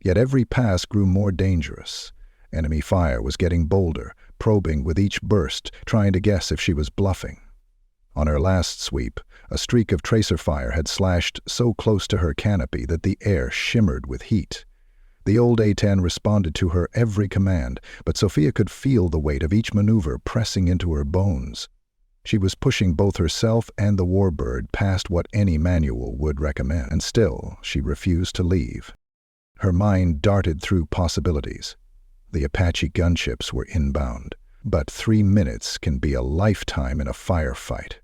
Yet every pass grew more dangerous. Enemy fire was getting bolder, probing with each burst, trying to guess if she was bluffing. On her last sweep, a streak of tracer fire had slashed so close to her canopy that the air shimmered with heat. The old A-10 responded to her every command, but Sophia could feel the weight of each maneuver pressing into her bones. She was pushing both herself and the warbird past what any manual would recommend, and still she refused to leave. Her mind darted through possibilities. The Apache gunships were inbound, but 3 minutes can be a lifetime in a firefight.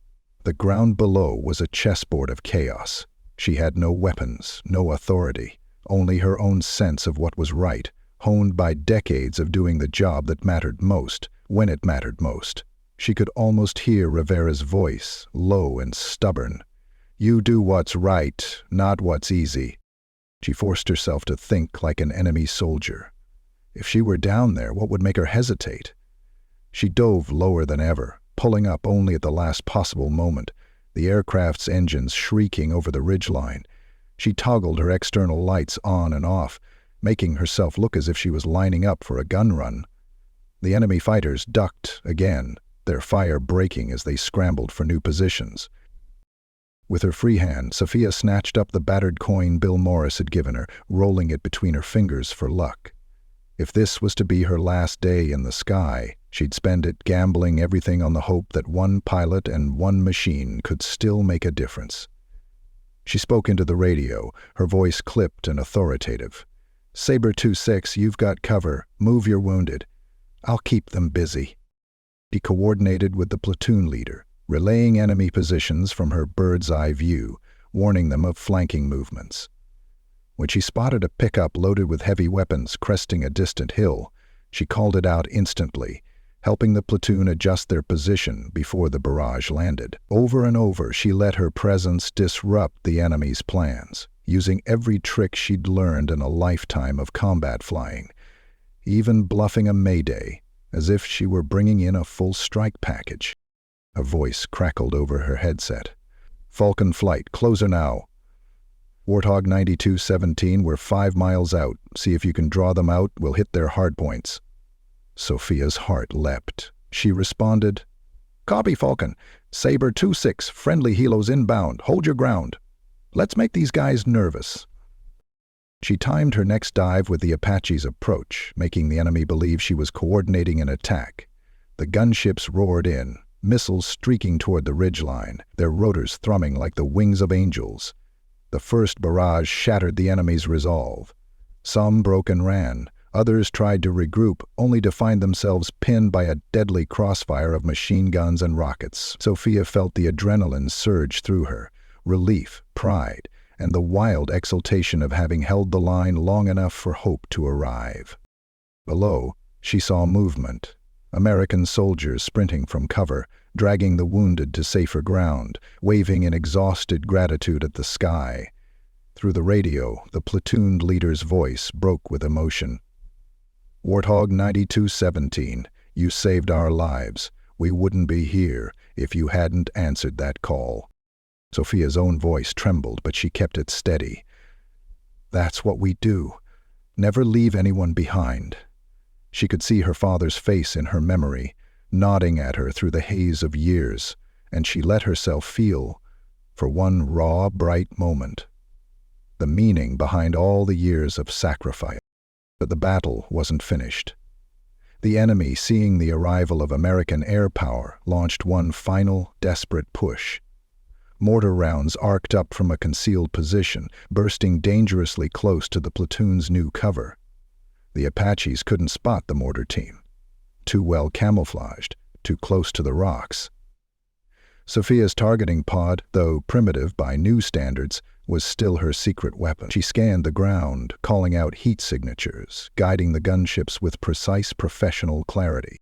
The ground below was a chessboard of chaos. She had no weapons, no authority, only her own sense of what was right, honed by decades of doing the job that mattered most, when it mattered most. She could almost hear Rivera's voice, low and stubborn. "You do what's right, not what's easy." She forced herself to think like an enemy soldier. If she were down there, what would make her hesitate? She dove lower than ever, pulling up only at the last possible moment, the aircraft's engines shrieking over the ridgeline. She toggled her external lights on and off, making herself look as if she was lining up for a gun run. The enemy fighters ducked again, their fire breaking as they scrambled for new positions. With her free hand, Sophia snatched up the battered coin Bill Morris had given her, rolling it between her fingers for luck. If this was to be her last day in the sky, she'd spend it gambling everything on the hope that one pilot and one machine could still make a difference. She spoke into the radio, her voice clipped and authoritative. "Sabre 2-6, you've got cover. Move your wounded. I'll keep them busy." She coordinated with the platoon leader, relaying enemy positions from her bird's-eye view, warning them of flanking movements. When she spotted a pickup loaded with heavy weapons cresting a distant hill, she called it out instantly, helping the platoon adjust their position before the barrage landed. Over and over, she let her presence disrupt the enemy's plans, using every trick she'd learned in a lifetime of combat flying, even bluffing a mayday, as if she were bringing in a full strike package. A voice crackled over her headset. "Falcon flight, closer now. Warthog 9217, we're 5 miles out. See if you can draw them out, we'll hit their hardpoints." Sophia's heart leapt. She responded, "Copy, Falcon. Sabre 2-6, friendly helos inbound. Hold your ground. Let's make these guys nervous." She timed her next dive with the Apache's approach, making the enemy believe she was coordinating an attack. The gunships roared in, missiles streaking toward the ridgeline, their rotors thrumming like the wings of angels. The first barrage shattered the enemy's resolve. Some broke and ran. Others tried to regroup, only to find themselves pinned by a deadly crossfire of machine guns and rockets. Sophia felt the adrenaline surge through her, relief, pride, and the wild exultation of having held the line long enough for hope to arrive. Below, she saw movement. American soldiers sprinting from cover, dragging the wounded to safer ground, waving in exhausted gratitude at the sky. Through the radio, the platoon leader's voice broke with emotion. "Warthog 9217, you saved our lives. We wouldn't be here if you hadn't answered that call." Sophia's own voice trembled, but she kept it steady. "That's what we do. Never leave anyone behind." She could see her father's face in her memory, nodding at her through the haze of years, and she let herself feel, for one raw, bright moment, the meaning behind all the years of sacrifice. But the battle wasn't finished. The enemy, seeing the arrival of American air power, launched one final, desperate push. Mortar rounds arced up from a concealed position, bursting dangerously close to the platoon's new cover. The Apaches couldn't spot the mortar team. Too well camouflaged, too close to the rocks. Sophia's targeting pod, though primitive by new standards, was still her secret weapon. She scanned the ground, calling out heat signatures, guiding the gunships with precise professional clarity.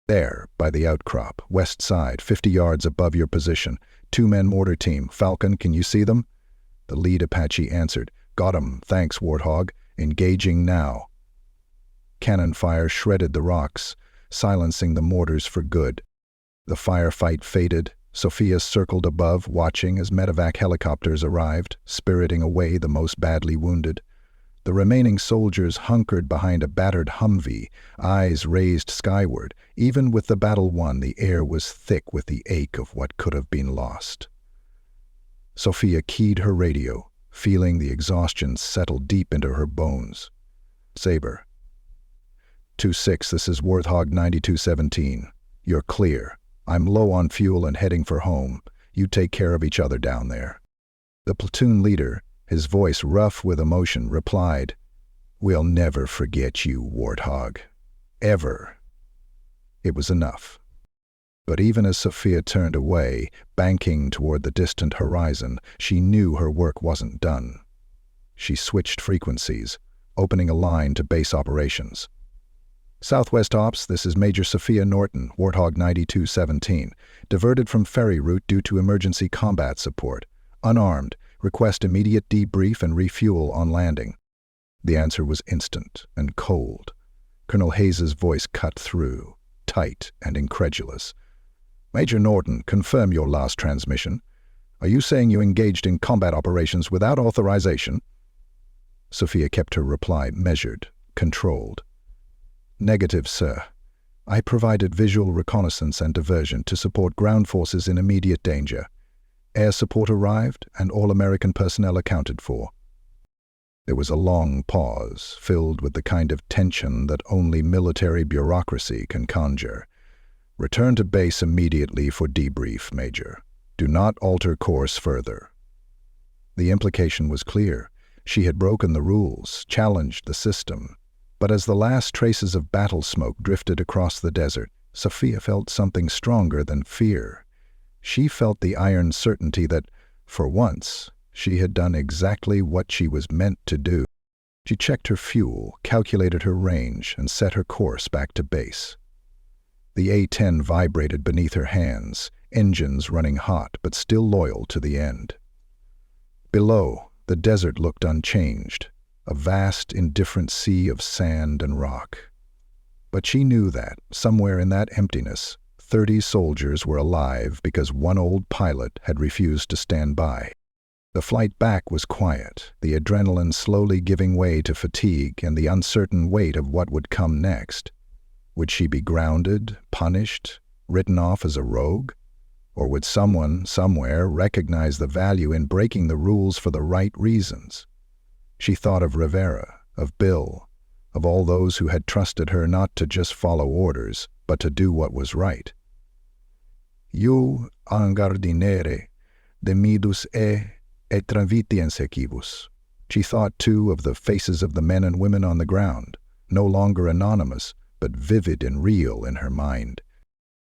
There, by the outcrop, west side, 50 yards above your position, 2-men mortar team. Falcon, can you see them? The lead Apache answered. Got 'em, thanks, Warthog. Engaging now. Cannon fire shredded the rocks, silencing the mortars for good. The firefight faded. Sophia circled above, watching as medevac helicopters arrived, spiriting away the most badly wounded. The remaining soldiers hunkered behind a battered Humvee, eyes raised skyward. Even with the battle won, the air was thick with the ache of what could have been lost. Sophia keyed her radio, feeling the exhaustion settle deep into her bones. Saber. 2-6, this is Warthog 9217. You're clear. I'm low on fuel and heading for home. You take care of each other down there. The platoon leader, his voice rough with emotion, replied, We'll never forget you, Warthog. Ever. It was enough. But even as Sophia turned away, banking toward the distant horizon, she knew her work wasn't done. She switched frequencies, opening a line to base operations. Southwest Ops, this is Major Sophia Norton, Warthog 9217, diverted from ferry route due to emergency combat support. Unarmed, request immediate debrief and refuel on landing. The answer was instant and cold. Colonel Hayes's voice cut through, tight and incredulous. Major Norton, confirm your last transmission. Are you saying you engaged in combat operations without authorization? Sophia kept her reply measured, controlled. Negative, sir. I provided visual reconnaissance and diversion to support ground forces in immediate danger. Air support arrived, and all American personnel accounted for. There was a long pause, filled with the kind of tension that only military bureaucracy can conjure. Return to base immediately for debrief, Major. Do not alter course further. The implication was clear. She had broken the rules, challenged the system. But as the last traces of battle smoke drifted across the desert, Sophia felt something stronger than fear. She felt the iron certainty that, for once, she had done exactly what she was meant to do. She checked her fuel, calculated her range, and set her course back to base. The A-10 vibrated beneath her hands, engines running hot but still loyal to the end. Below, the desert looked unchanged. A vast, indifferent sea of sand and rock. But she knew that, somewhere in that emptiness, 30 soldiers were alive because one old pilot had refused to stand by. The flight back was quiet, the adrenaline slowly giving way to fatigue and the uncertain weight of what would come next. Would she be grounded, punished, written off as a rogue? Or would someone, somewhere, recognize the value in breaking the rules for the right reasons? She thought of Rivera, of Bill, of all those who had trusted her not to just follow orders, but to do what was right. «Iu angardinere, demidus et travitiens equibus». She thought, too, of the faces of the men and women on the ground, no longer anonymous, but vivid and real in her mind.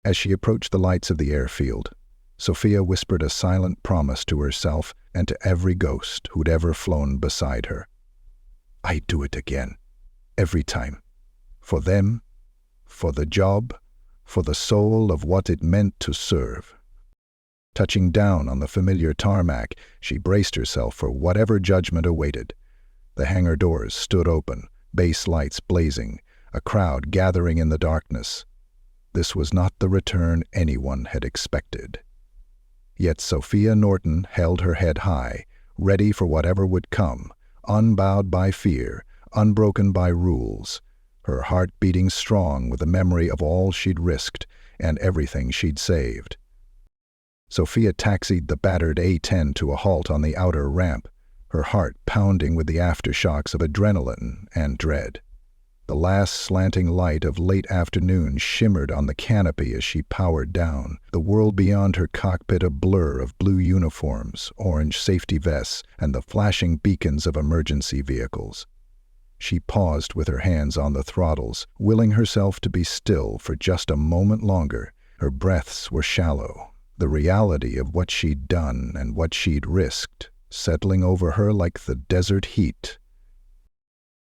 As she approached the lights of the airfield, Sophia whispered a silent promise to herself and to every ghost who'd ever flown beside her. I'd do it again. Every time. For them, for the job, for the soul of what it meant to serve. Touching down on the familiar tarmac, she braced herself for whatever judgment awaited. The hangar doors stood open, base lights blazing, a crowd gathering in the darkness. This was not the return anyone had expected. Yet Sophia Norton held her head high, ready for whatever would come, unbowed by fear, unbroken by rules, her heart beating strong with the memory of all she'd risked and everything she'd saved. Sophia taxied the battered A-10 to a halt on the outer ramp, her heart pounding with the aftershocks of adrenaline and dread. The last slanting light of late afternoon shimmered on the canopy as she powered down, the world beyond her cockpit a blur of blue uniforms, orange safety vests, and the flashing beacons of emergency vehicles. She paused with her hands on the throttles, willing herself to be still for just a moment longer. Her breaths were shallow, the reality of what she'd done and what she'd risked, settling over her like the desert heat.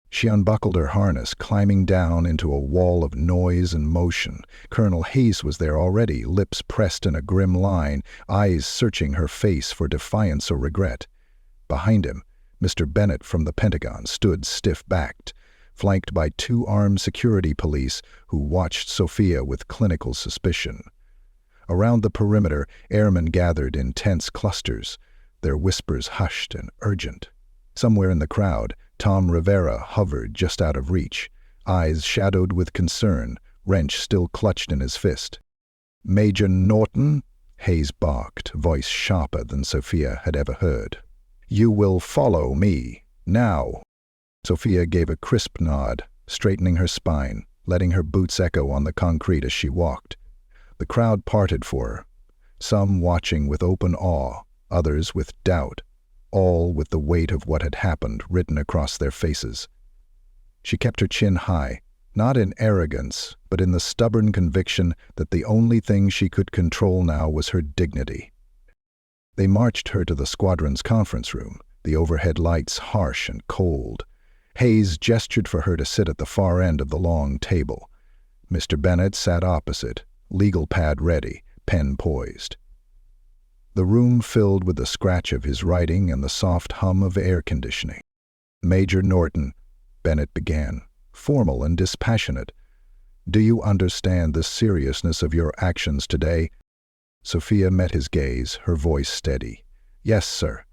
She unbuckled her harness, climbing down into a wall of noise and motion. Colonel Hayes was there already, lips pressed in a grim line, eyes searching her face for defiance or regret. Behind him, Mr. Bennett from the Pentagon stood stiff-backed, flanked by 2 armed security police who watched Sophia with clinical suspicion. Around the perimeter, airmen gathered in tense clusters, their whispers hushed and urgent. Somewhere in the crowd, Tom Rivera hovered just out of reach, eyes shadowed with concern, wrench still clutched in his fist. "Major Norton?" Hayes barked, voice sharper than Sophia had ever heard. "You will follow me, now." Sophia gave a crisp nod, straightening her spine, letting her boots echo on the concrete as she walked. The crowd parted for her, some watching with open awe, others with doubt, all with the weight of what had happened written across their faces. She kept her chin high, not in arrogance, but in the stubborn conviction that the only thing she could control now was her dignity. They marched her to the squadron's conference room, the overhead lights harsh and cold. Hayes gestured for her to sit at the far end of the long table. Mr. Bennett sat opposite, legal pad ready, pen poised. The room filled with the scratch of his writing and the soft hum of air conditioning. "Major Norton," Bennett began, formal and dispassionate, "do you understand the seriousness of your actions today?" Sophia met his gaze, her voice steady. "Yes, sir.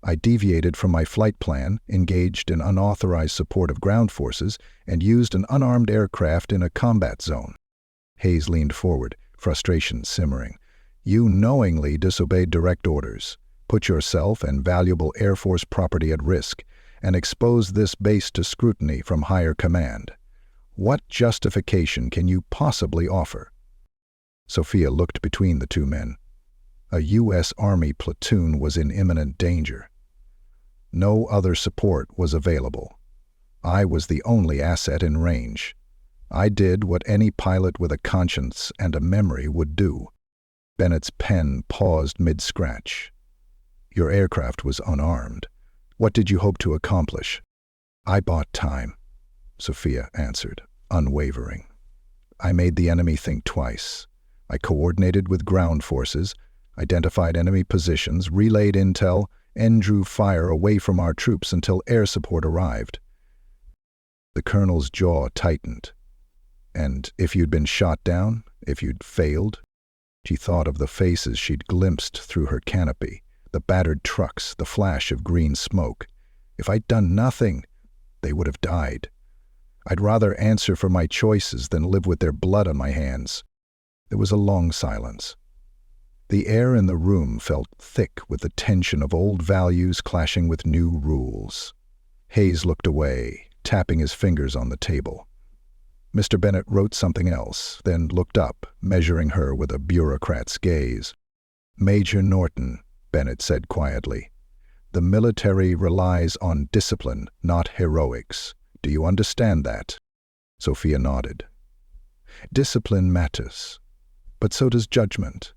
I deviated from my flight plan, engaged in unauthorized support of ground forces, and used an unarmed aircraft in a combat zone." Hayes leaned forward, frustration simmering. "You knowingly disobeyed direct orders, put yourself and valuable Air Force property at risk, and exposed this base to scrutiny from higher command. What justification can you possibly offer?" Sophia looked between the 2 men. A U.S. Army platoon was in imminent danger. No other support was available. I was the only asset in range. I did what any pilot with a conscience and a memory would do. Bennett's pen paused mid-scratch. "Your aircraft was unarmed. What did you hope to accomplish?" "I bought time," Sophia answered, unwavering. "I made the enemy think twice. I coordinated with ground forces, identified enemy positions, relayed intel, and drew fire away from our troops until air support arrived." The colonel's jaw tightened. "And if you'd been shot down, if you'd failed?" She thought of the faces she'd glimpsed through her canopy, the battered trucks, the flash of green smoke. "If I'd done nothing, they would have died. I'd rather answer for my choices than live with their blood on my hands." There was a long silence. The air in the room felt thick with the tension of old values clashing with new rules. Hayes looked away, tapping his fingers on the table. Mr. Bennett wrote something else, then looked up, measuring her with a bureaucrat's gaze. "Major Norton," Bennett said quietly, "the military relies on discipline, not heroics. Do you understand that?" Sophia nodded. "Discipline matters, but so does judgment.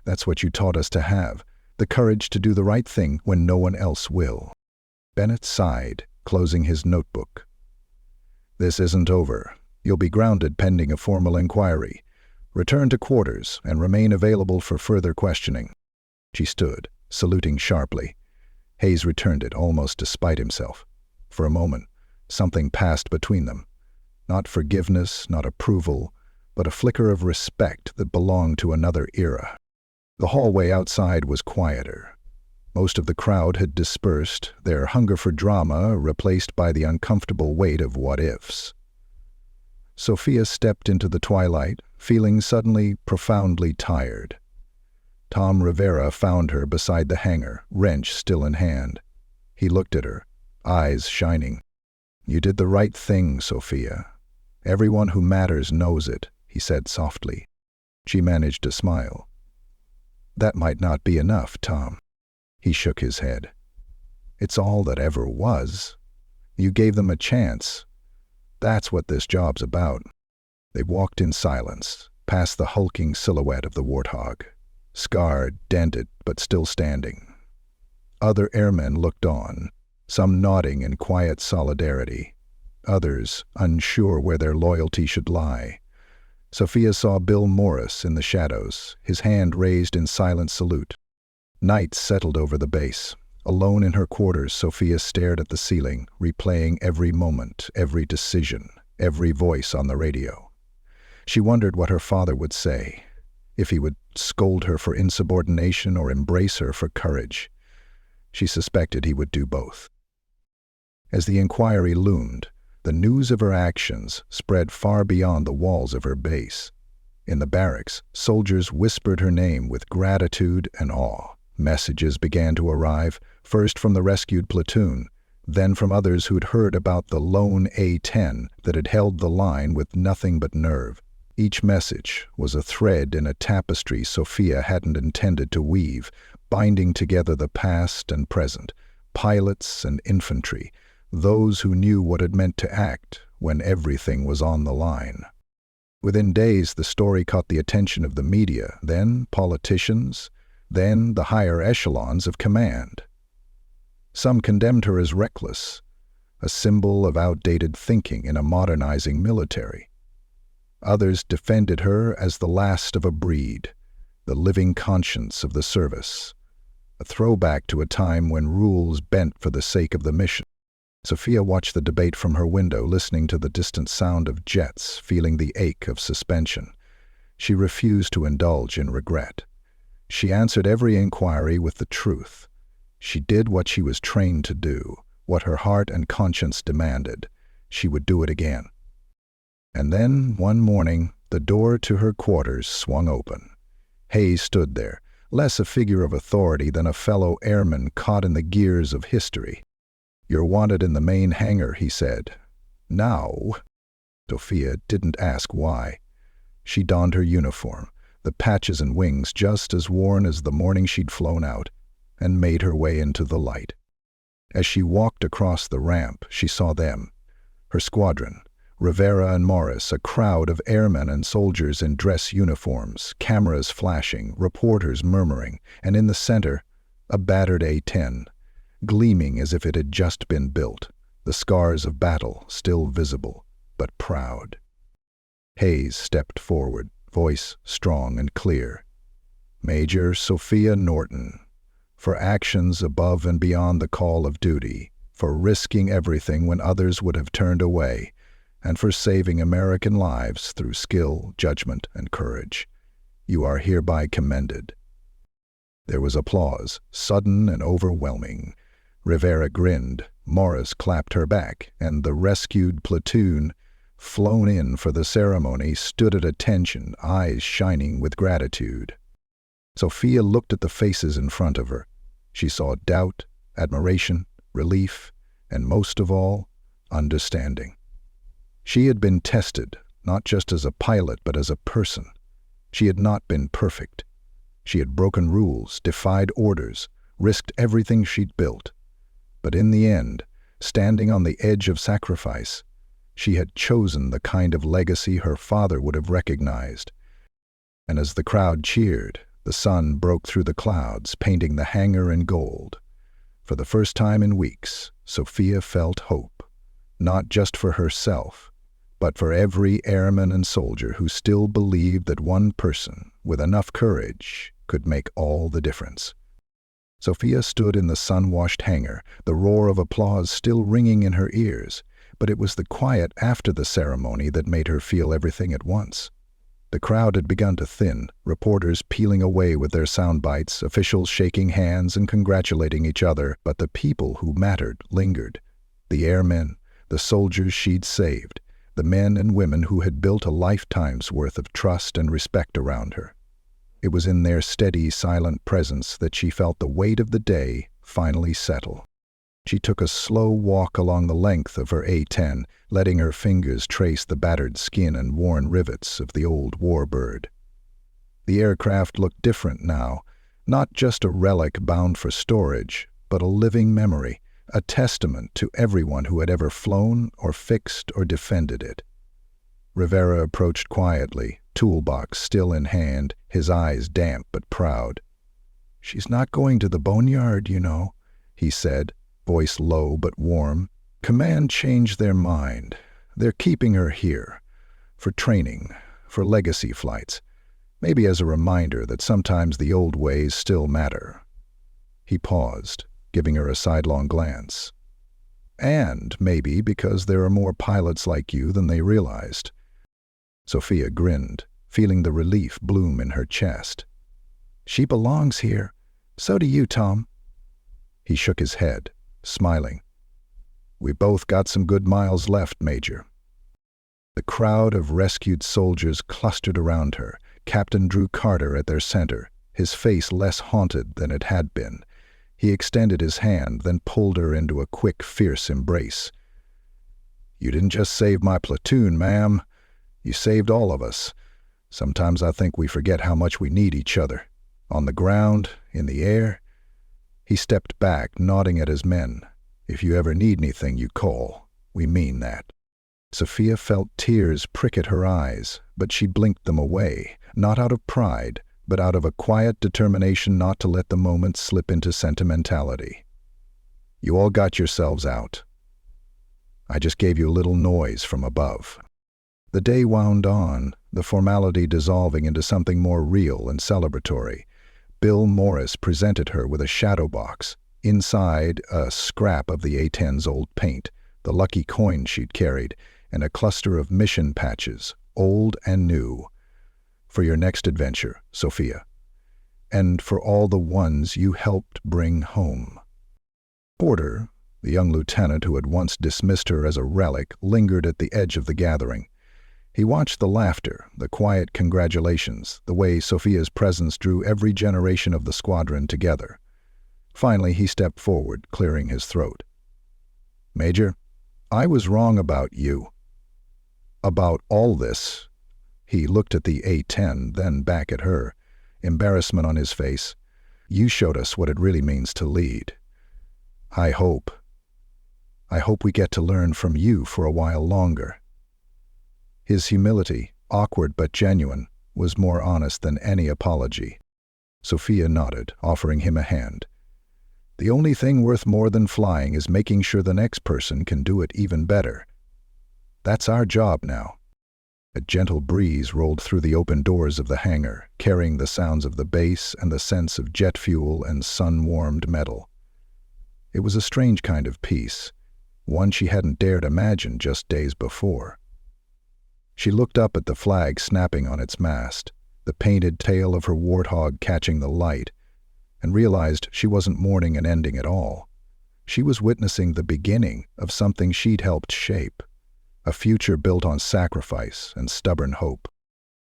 That's what you taught us to have, the courage to do the right thing when no one else will." Bennett sighed, closing his notebook. "This isn't over. You'll be grounded pending a formal inquiry. Return to quarters and remain available for further questioning." She stood, saluting sharply. Hayes returned it almost despite himself. For a moment, something passed between them. Not forgiveness, not approval, but a flicker of respect that belonged to another era. The hallway outside was quieter. Most of the crowd had dispersed, their hunger for drama replaced by the uncomfortable weight of what-ifs. Sophia stepped into the twilight, feeling suddenly profoundly tired. Tom Rivera found her beside the hangar, wrench still in hand. He looked at her, eyes shining. "You did the right thing, Sophia. "Everyone who matters knows it," he said softly. She managed to smile. "That might not be enough, Tom." He shook his head. "It's all that ever was. You gave them a chance. That's what this job's about." They walked in silence, past the hulking silhouette of the Warthog, scarred, dented, but still standing. Other airmen looked on, some nodding in quiet solidarity, others unsure where their loyalty should lie. Sophia saw Bill Morris in the shadows, his hand raised in silent salute. Night settled over the base. Alone in her quarters, Sophia stared at the ceiling, replaying every moment, every decision, every voice on the radio. She wondered what her father would say, if he would scold her for insubordination or embrace her for courage. She suspected he would do both. As the inquiry loomed, the news of her actions spread far beyond the walls of her base. In the barracks, soldiers whispered her name with gratitude and awe. Messages began to arrive, first from the rescued platoon, then from others who'd heard about the lone A-10 that had held the line with nothing but nerve. Each message was a thread in a tapestry Sophia hadn't intended to weave, binding together the past and present, pilots and infantry, those who knew what it meant to act when everything was on the line. Within days, the story caught the attention of the media, then politicians, then the higher echelons of command. Some condemned her as reckless, a symbol of outdated thinking in a modernizing military. Others defended her as the last of a breed, the living conscience of the service, a throwback to a time when rules bent for the sake of the mission. Sophia watched the debate from her window, listening to the distant sound of jets, feeling the ache of suspension. She refused to indulge in regret. She answered every inquiry with the truth. She did what she was trained to do, what her heart and conscience demanded. She would do it again. And then, one morning, the door to her quarters swung open. Hayes stood there, less a figure of authority than a fellow airman caught in the gears of history. "You're wanted in the main hangar," he said. "Now?" Sophia didn't ask why. She donned her uniform, the patches and wings just as worn as the morning she'd flown out, and made her way into the light. As she walked across the ramp, she saw them, her squadron, Rivera and Morris, a crowd of airmen and soldiers in dress uniforms, cameras flashing, reporters murmuring, and in the center, a battered A-10, gleaming as if it had just been built, the scars of battle still visible, but proud. Hayes stepped forward, voice strong and clear. "Major Sophia Norton, for actions above and beyond the call of duty, for risking everything when others would have turned away, and for saving American lives through skill, judgment, and courage. You are hereby commended." There was applause, sudden and overwhelming. Rivera grinned, Morris clapped her back, and the rescued platoon, flown in for the ceremony, stood at attention, eyes shining with gratitude. Sophia looked at the faces in front of her. She saw doubt, admiration, relief, and most of all, understanding. She had been tested, not just as a pilot, but as a person. She had not been perfect. She had broken rules, defied orders, risked everything she'd built. But in the end, standing on the edge of sacrifice, she had chosen the kind of legacy her father would have recognized. And as the crowd cheered, the sun broke through the clouds, painting the hangar in gold. For the first time in weeks, Sophia felt hope, not just for herself, but for every airman and soldier who still believed that one person, with enough courage, could make all the difference. Sophia stood in the sun-washed hangar, the roar of applause still ringing in her ears, but it was the quiet after the ceremony that made her feel everything at once. The crowd had begun to thin, reporters peeling away with their sound bites, officials shaking hands and congratulating each other, but the people who mattered lingered. The airmen, the soldiers she'd saved, the men and women who had built a lifetime's worth of trust and respect around her. It was in their steady, silent presence that she felt the weight of the day finally settle. She took a slow walk along the length of her A-10, letting her fingers trace the battered skin and worn rivets of the old warbird. The aircraft looked different now, not just a relic bound for storage, but a living memory, a testament to everyone who had ever flown or fixed or defended it. Rivera approached quietly, toolbox still in hand, his eyes damp but proud. "She's not going to the boneyard, you know," he said, voice low but warm. "Command changed their mind. They're keeping her here. For training, for legacy flights. Maybe as a reminder that sometimes the old ways still matter." He paused, giving her a sidelong glance. "And maybe because there are more pilots like you than they realized." Sophia grinned, feeling the relief bloom in her chest. "She belongs here. So do you, Tom." He shook his head, smiling. "We both got some good miles left, Major." The crowd of rescued soldiers clustered around her, Captain Drew Carter at their center, his face less haunted than it had been. He extended his hand, then pulled her into a quick, fierce embrace. "You didn't just save my platoon, ma'am. You saved all of us. Sometimes I think we forget how much we need each other. On the ground, in the air." He stepped back, nodding at his men. "If you ever need anything, you call. We mean that." Sophia felt tears prick at her eyes, but she blinked them away, not out of pride, but out of a quiet determination not to let the moment slip into sentimentality. "You all got yourselves out. I just gave you a little noise from above." The day wound on, the formality dissolving into something more real and celebratory. Bill Morris presented her with a shadow box. Inside, a scrap of the A-10's old paint, the lucky coin she'd carried, and a cluster of mission patches, old and new. "For your next adventure, Sophia. And for all the ones you helped bring home." Porter, the young lieutenant who had once dismissed her as a relic, lingered at the edge of the gathering. He watched the laughter, the quiet congratulations, the way Sophia's presence drew every generation of the squadron together. Finally, he stepped forward, clearing his throat. "Major, I was wrong about you. About all this." He looked at the A-10, then back at her, embarrassment on his face. "You showed us what it really means to lead. I hope we get to learn from you for a while longer." His humility, awkward but genuine, was more honest than any apology. Sophia nodded, offering him a hand. "The only thing worth more than flying is making sure the next person can do it even better. That's our job now." A gentle breeze rolled through the open doors of the hangar, carrying the sounds of the base and the sense of jet fuel and sun-warmed metal. It was a strange kind of peace, one she hadn't dared imagine just days before. She looked up at the flag snapping on its mast, the painted tail of her Warthog catching the light, and realized she wasn't mourning an ending at all. She was witnessing the beginning of something she'd helped shape, a future built on sacrifice and stubborn hope.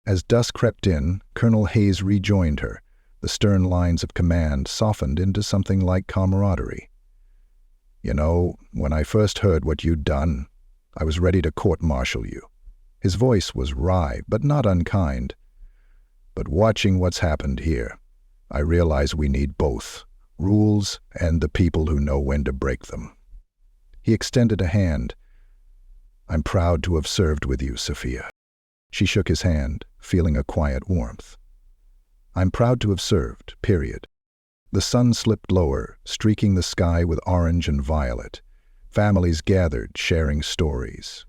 As dusk crept in, Colonel Hayes rejoined her, the stern lines of command softened into something like camaraderie. "You know, when I first heard what you'd done, I was ready to court-martial you." His voice was wry, but not unkind. "But watching what's happened here, I realize we need both, rules and the people who know when to break them." He extended a hand. "I'm proud to have served with you, Sophia." She shook his hand, feeling a quiet warmth. "I'm proud to have served, period." The sun slipped lower, streaking the sky with orange and violet. Families gathered, sharing stories.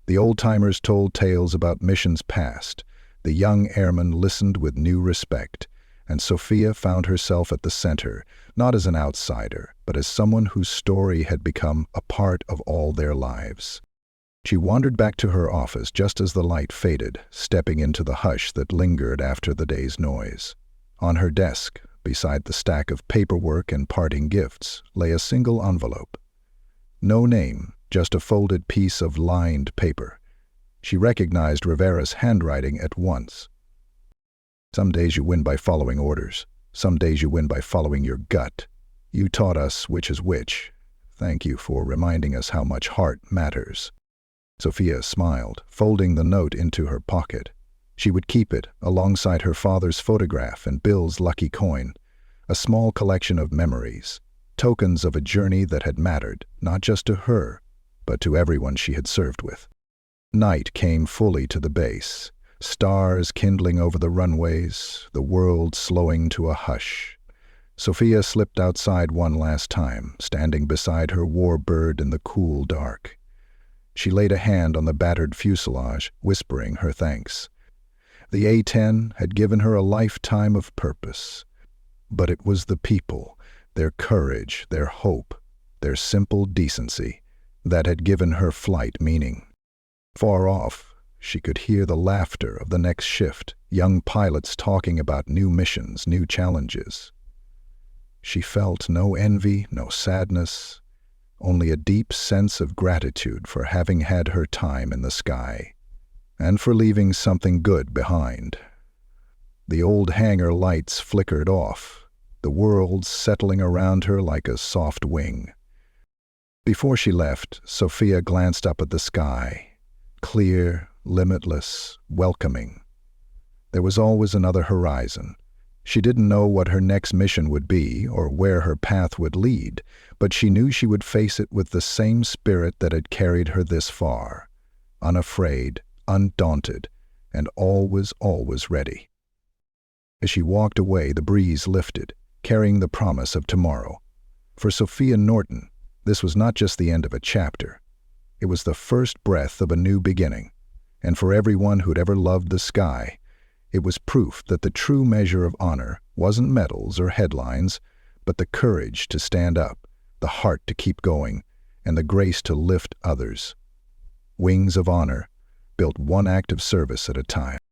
The old-timers told tales about missions past. The young airmen listened with new respect, and Sophia found herself at the center, not as an outsider, but as someone whose story had become a part of all their lives. She wandered back to her office just as the light faded, stepping into the hush that lingered after the day's noise. On her desk, beside the stack of paperwork and parting gifts, lay a single envelope. No name, just a folded piece of lined paper. She recognized Rivera's handwriting at once. "Some days you win by following orders. Some days you win by following your gut. You taught us which is which. Thank you for reminding us how much heart matters." Sophia smiled, folding the note into her pocket. She would keep it alongside her father's photograph and Bill's lucky coin, a small collection of memories, tokens of a journey that had mattered, not just to her, but to everyone she had served with. Night came fully to the base, stars kindling over the runways, the world slowing to a hush. Sophia slipped outside one last time, standing beside her warbird in the cool dark. She laid a hand on the battered fuselage, whispering her thanks. The A-10 had given her a lifetime of purpose. But it was the people, their courage, their hope, their simple decency, that had given her flight meaning. Far off, she could hear the laughter of the next shift, young pilots talking about new missions, new challenges. She felt no envy, no sadness, only a deep sense of gratitude for having had her time in the sky, and for leaving something good behind. The old hangar lights flickered off, the world settling around her like a soft wing. Before she left, Sophia glanced up at the sky, clear, limitless, welcoming. There was always another horizon. She didn't know what her next mission would be or where her path would lead, but she knew she would face it with the same spirit that had carried her this far, unafraid, undaunted, and always ready. As she walked away, the breeze lifted, carrying the promise of tomorrow. For Sophia Norton, this was not just the end of a chapter. It was the first breath of a new beginning, and for everyone who'd ever loved the sky, it was proof that the true measure of honor wasn't medals or headlines, but the courage to stand up, the heart to keep going, and the grace to lift others. Wings of honor, built one act of service at a time.